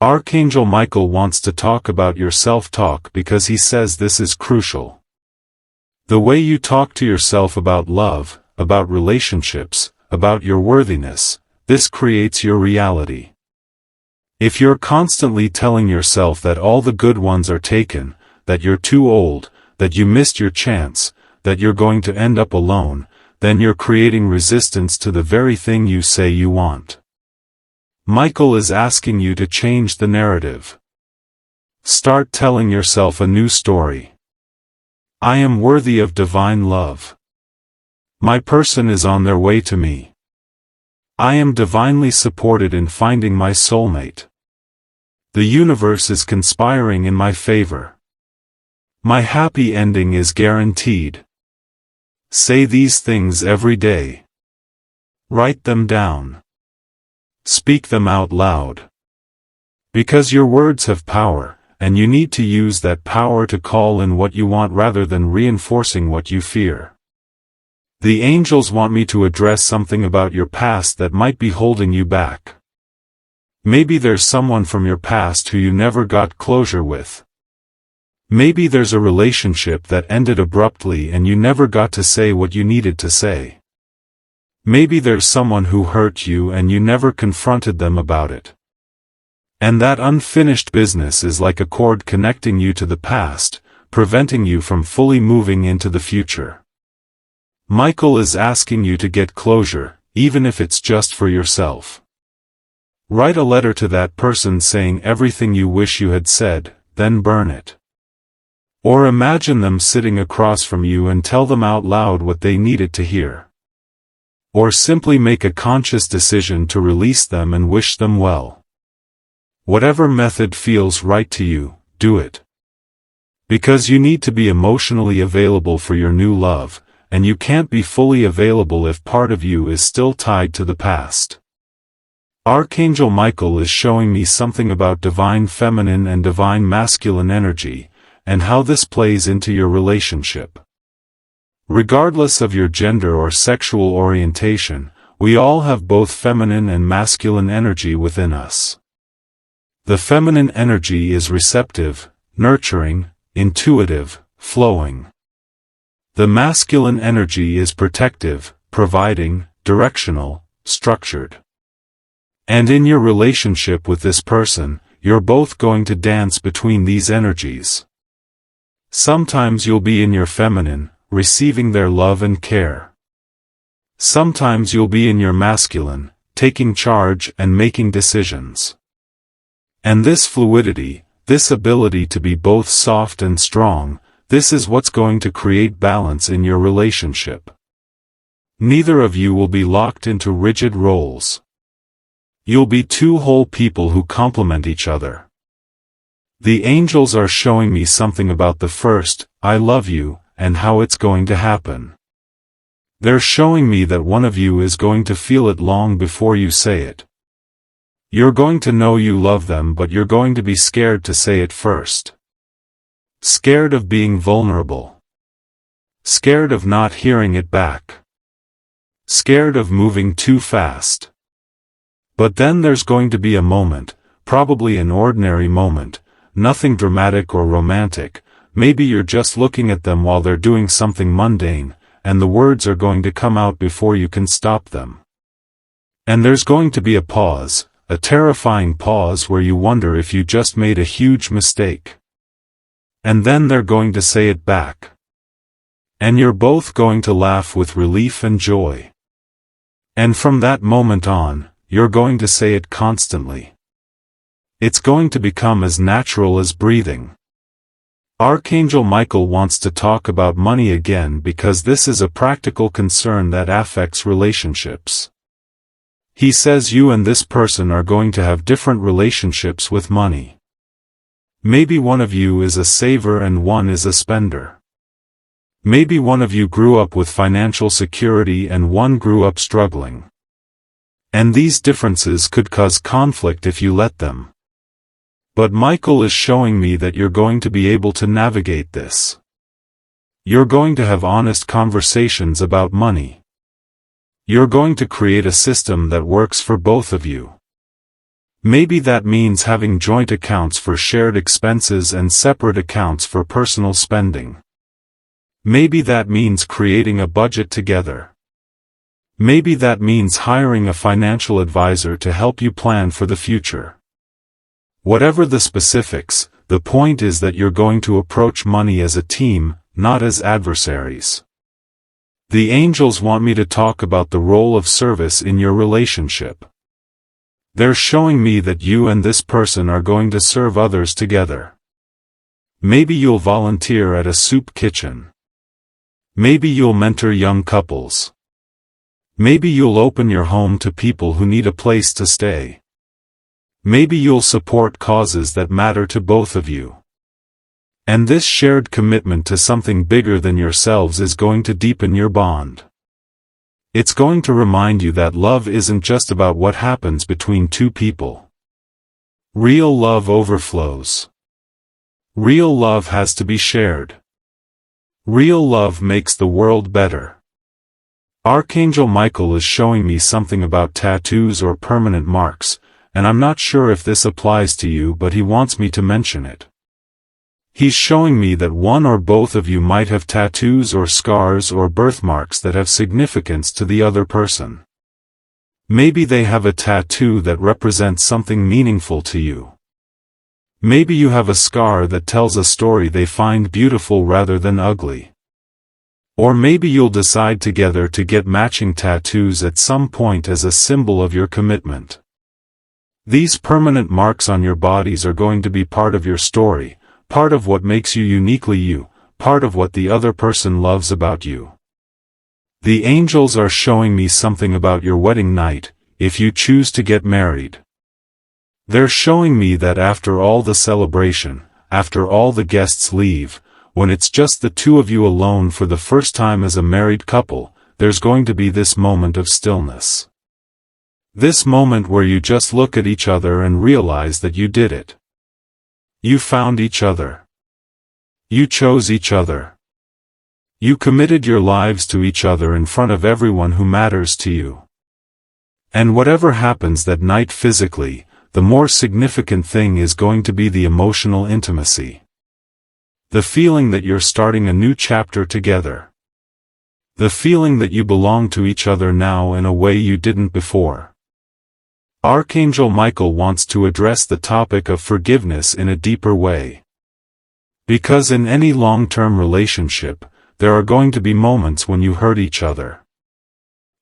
Archangel Michael wants to talk about your self-talk because he says this is crucial. The way you talk to yourself about love, about relationships, about your worthiness, this creates your reality. If you're constantly telling yourself that all the good ones are taken, that you're too old, that you missed your chance, that you're going to end up alone, then you're creating resistance to the very thing you say you want. Michael is asking you to change the narrative. Start telling yourself a new story. I am worthy of divine love. My person is on their way to me. I am divinely supported in finding my soulmate. The universe is conspiring in my favor. My happy ending is guaranteed. Say these things every day. Write them down. Speak them out loud. Because your words have power, and you need to use that power to call in what you want rather than reinforcing what you fear. The angels want me to address something about your past that might be holding you back. Maybe there's someone from your past who you never got closure with. Maybe there's a relationship that ended abruptly and you never got to say what you needed to say. Maybe there's someone who hurt you and you never confronted them about it. And that unfinished business is like a cord connecting you to the past, preventing you from fully moving into the future. Michael is asking you to get closure, even if it's just for yourself. Write a letter to that person saying everything you wish you had said, then burn it. Or imagine them sitting across from you and tell them out loud what they needed to hear. Or simply make a conscious decision to release them and wish them well. Whatever method feels right to you, do it. Because you need to be emotionally available for your new love, and you can't be fully available if part of you is still tied to the past. Archangel Michael is showing me something about divine feminine and divine masculine energy, and how this plays into your relationship. Regardless of your gender or sexual orientation, we all have both feminine and masculine energy within us. The feminine energy is receptive, nurturing, intuitive, flowing. The masculine energy is protective, providing, directional, structured. And in your relationship with this person, you're both going to dance between these energies. Sometimes you'll be in your feminine, receiving their love and care. Sometimes you'll be in your masculine, taking charge and making decisions. And this fluidity, this ability to be both soft and strong, this is what's going to create balance in your relationship. Neither of you will be locked into rigid roles. You'll be two whole people who complement each other. The angels are showing me something about the first, I love you, and how it's going to happen. They're showing me that one of you is going to feel it long before you say it. You're going to know you love them, but you're going to be scared to say it first. Scared of being vulnerable. Scared of not hearing it back. Scared of moving too fast. But then there's going to be a moment, probably an ordinary moment, nothing dramatic or romantic, maybe you're just looking at them while they're doing something mundane, and the words are going to come out before you can stop them. And there's going to be a pause, a terrifying pause where you wonder if you just made a huge mistake. And then they're going to say it back. And you're both going to laugh with relief and joy. And from that moment on, you're going to say it constantly. It's going to become as natural as breathing. Archangel Michael wants to talk about money again because this is a practical concern that affects relationships. He says you and this person are going to have different relationships with money. Maybe one of you is a saver and one is a spender. Maybe one of you grew up with financial security and one grew up struggling. And these differences could cause conflict if you let them. But Michael is showing me that you're going to be able to navigate this. You're going to have honest conversations about money. You're going to create a system that works for both of you. Maybe that means having joint accounts for shared expenses and separate accounts for personal spending. Maybe that means creating a budget together. Maybe that means hiring a financial advisor to help you plan for the future. Whatever the specifics, the point is that you're going to approach money as a team, not as adversaries. The angels want me to talk about the role of service in your relationship. They're showing me that you and this person are going to serve others together. Maybe you'll volunteer at a soup kitchen. Maybe you'll mentor young couples. Maybe you'll open your home to people who need a place to stay. Maybe you'll support causes that matter to both of you. And this shared commitment to something bigger than yourselves is going to deepen your bond. It's going to remind you that love isn't just about what happens between two people. Real love overflows. Real love has to be shared. Real love makes the world better. Archangel Michael is showing me something about tattoos or permanent marks, and I'm not sure if this applies to you, but he wants me to mention it. He's showing me that one or both of you might have tattoos or scars or birthmarks that have significance to the other person. Maybe they have a tattoo that represents something meaningful to you. Maybe you have a scar that tells a story they find beautiful rather than ugly. Or maybe you'll decide together to get matching tattoos at some point as a symbol of your commitment. These permanent marks on your bodies are going to be part of your story, part of what makes you uniquely you, part of what the other person loves about you. The angels are showing me something about your wedding night, if you choose to get married. They're showing me that after all the celebration, after all the guests leave, when it's just the two of you alone for the first time as a married couple, there's going to be this moment of stillness. This moment where you just look at each other and realize that you did it. You found each other. You chose each other. You committed your lives to each other in front of everyone who matters to you. And whatever happens that night physically, the more significant thing is going to be the emotional intimacy. The feeling that you're starting a new chapter together. The feeling that you belong to each other now in a way you didn't before. Archangel Michael wants to address the topic of forgiveness in a deeper way. Because in any long-term relationship, there are going to be moments when you hurt each other.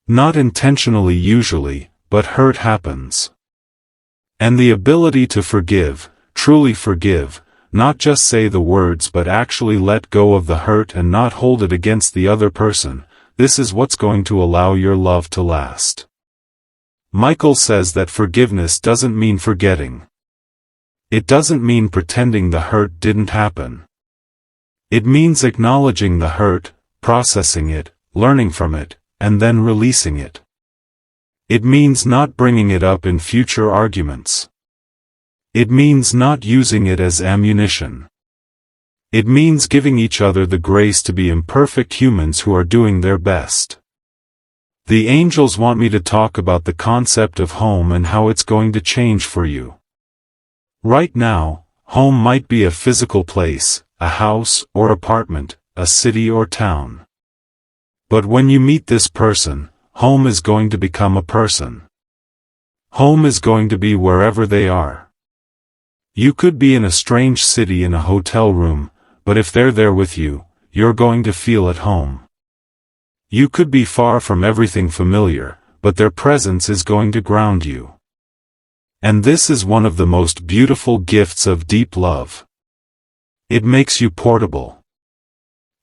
Not intentionally usually, but hurt happens. And the ability to forgive, truly forgive, not just say the words but actually let go of the hurt and not hold it against the other person, this is what's going to allow your love to last. Michael says that forgiveness doesn't mean forgetting. It doesn't mean pretending the hurt didn't happen. It means acknowledging the hurt, processing it, learning from it, and then releasing it. It means not bringing it up in future arguments. It means not using it as ammunition. It means giving each other the grace to be imperfect humans who are doing their best. The angels want me to talk about the concept of home and how it's going to change for you. Right now, home might be a physical place, a house or apartment, a city or town. But when you meet this person, home is going to become a person. Home is going to be wherever they are. You could be in a strange city in a hotel room, but if they're there with you, you're going to feel at home. You could be far from everything familiar, but their presence is going to ground you. And this is one of the most beautiful gifts of deep love. It makes you portable.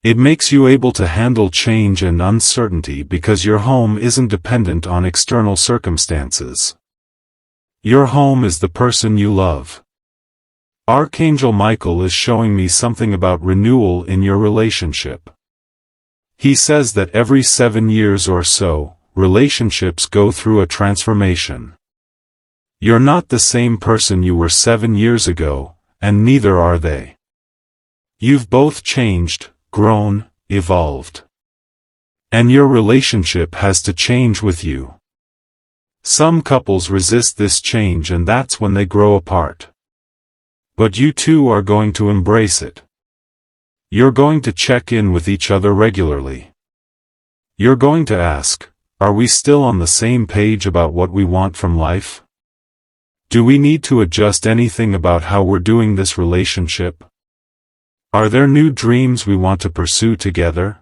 It makes you able to handle change and uncertainty because your home isn't dependent on external circumstances. Your home is the person you love. Archangel Michael is showing me something about renewal in your relationship. He says that every 7 years or so, relationships go through a transformation. You're not the same person you were 7 years ago, and neither are they. You've both changed, grown, evolved. And your relationship has to change with you. Some couples resist this change, and that's when they grow apart. But you two are going to embrace it. You're going to check in with each other regularly. You're going to ask, are we still on the same page about what we want from life? Do we need to adjust anything about how we're doing this relationship? Are there new dreams we want to pursue together?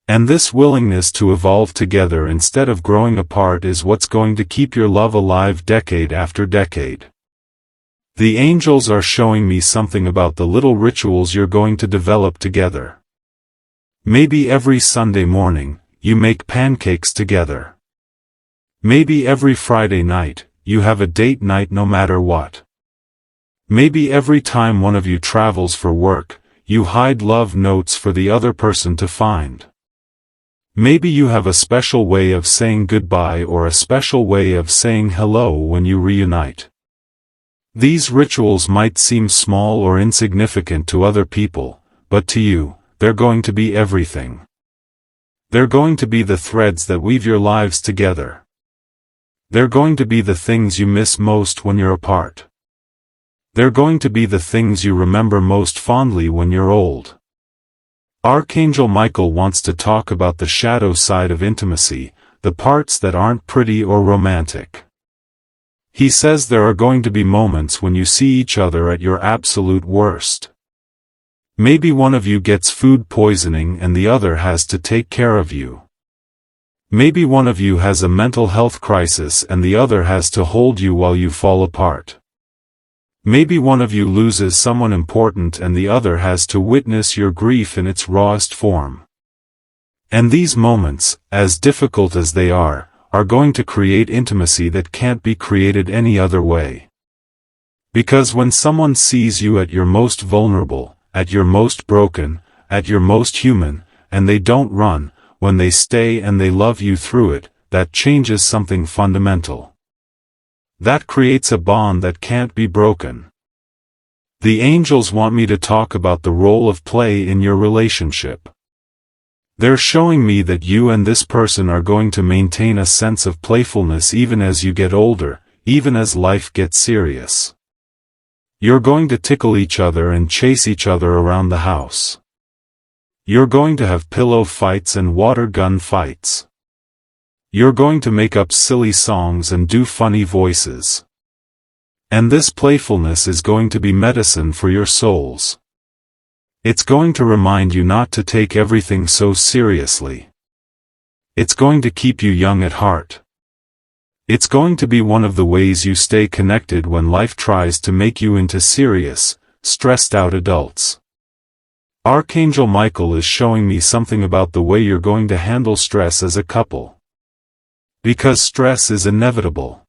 And this willingness to evolve together instead of growing apart is what's going to keep your love alive decade after decade. The angels are showing me something about the little rituals you're going to develop together. Maybe every Sunday morning, you make pancakes together. Maybe every Friday night, you have a date night no matter what. Maybe every time one of you travels for work, you hide love notes for the other person to find. Maybe you have a special way of saying goodbye or a special way of saying hello when you reunite. These rituals might seem small or insignificant to other people, but to you, they're going to be everything. They're going to be the threads that weave your lives together. They're going to be the things you miss most when you're apart. They're going to be the things you remember most fondly when you're old. Archangel Michael wants to talk about the shadow side of intimacy, the parts that aren't pretty or romantic. He says there are going to be moments when you see each other at your absolute worst. Maybe one of you gets food poisoning and the other has to take care of you. Maybe one of you has a mental health crisis and the other has to hold you while you fall apart. Maybe one of you loses someone important and the other has to witness your grief in its rawest form. And these moments, as difficult as they are going to create intimacy that can't be created any other way. Because when someone sees you at your most vulnerable, at your most broken, at your most human, and they don't run, when they stay and they love you through it, that changes something fundamental. That creates a bond that can't be broken. The angels want me to talk about the role of play in your relationship. They're showing me that you and this person are going to maintain a sense of playfulness even as you get older, even as life gets serious. You're going to tickle each other and chase each other around the house. You're going to have pillow fights and water gun fights. You're going to make up silly songs and do funny voices. And this playfulness is going to be medicine for your souls. It's going to remind you not to take everything so seriously. It's going to keep you young at heart. It's going to be one of the ways you stay connected when life tries to make you into serious, stressed out adults. Archangel Michael is showing me something about the way you're going to handle stress as a couple. Because stress is inevitable.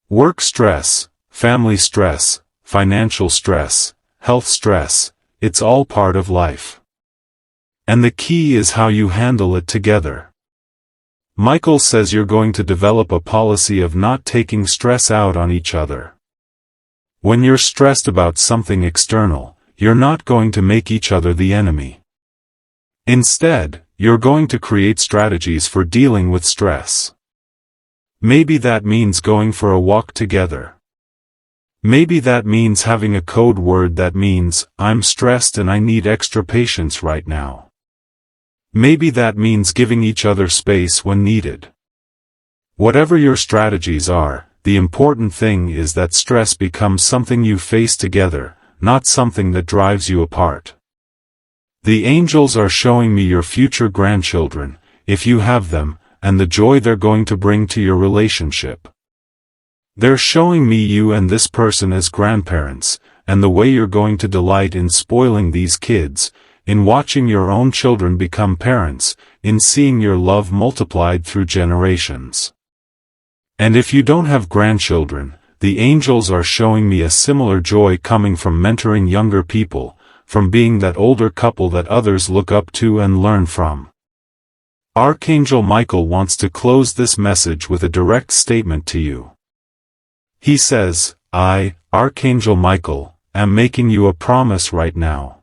Work stress, family stress, financial stress, health stress, it's all part of life. And the key is how you handle it together. Michael says you're going to develop a policy of not taking stress out on each other. When you're stressed about something external, you're not going to make each other the enemy. Instead, you're going to create strategies for dealing with stress. Maybe that means going for a walk together. Maybe that means having a code word that means, I'm stressed and I need extra patience right now. Maybe that means giving each other space when needed. Whatever your strategies are, the important thing is that stress becomes something you face together, not something that drives you apart. The angels are showing me your future grandchildren, if you have them, and the joy they're going to bring to your relationship. They're showing me you and this person as grandparents, and the way you're going to delight in spoiling these kids, in watching your own children become parents, in seeing your love multiplied through generations. And if you don't have grandchildren, the angels are showing me a similar joy coming from mentoring younger people, from being that older couple that others look up to and learn from. Archangel Michael wants to close this message with a direct statement to you. He says, I, Archangel Michael, am making you a promise right now.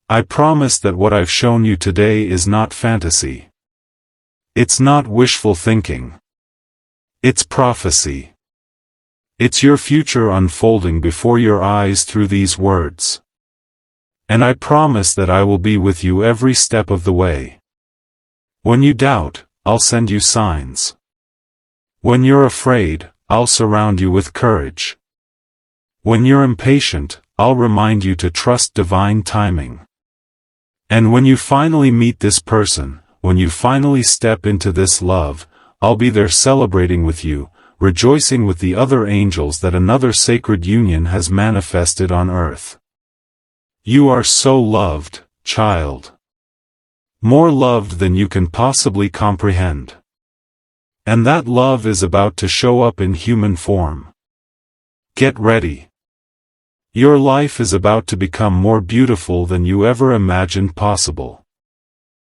I promise that what I've shown you today is not fantasy. It's not wishful thinking. It's prophecy. It's your future unfolding before your eyes through these words. And I promise that I will be with you every step of the way. When you doubt, I'll send you signs. When you're afraid, I'll surround you with courage. When you're impatient, I'll remind you to trust divine timing. And when you finally meet this person, when you finally step into this love, I'll be there celebrating with you, rejoicing with the other angels that another sacred union has manifested on earth. You are so loved, child. More loved than you can possibly comprehend. And that love is about to show up in human form. Get ready. Your life is about to become more beautiful than you ever imagined possible.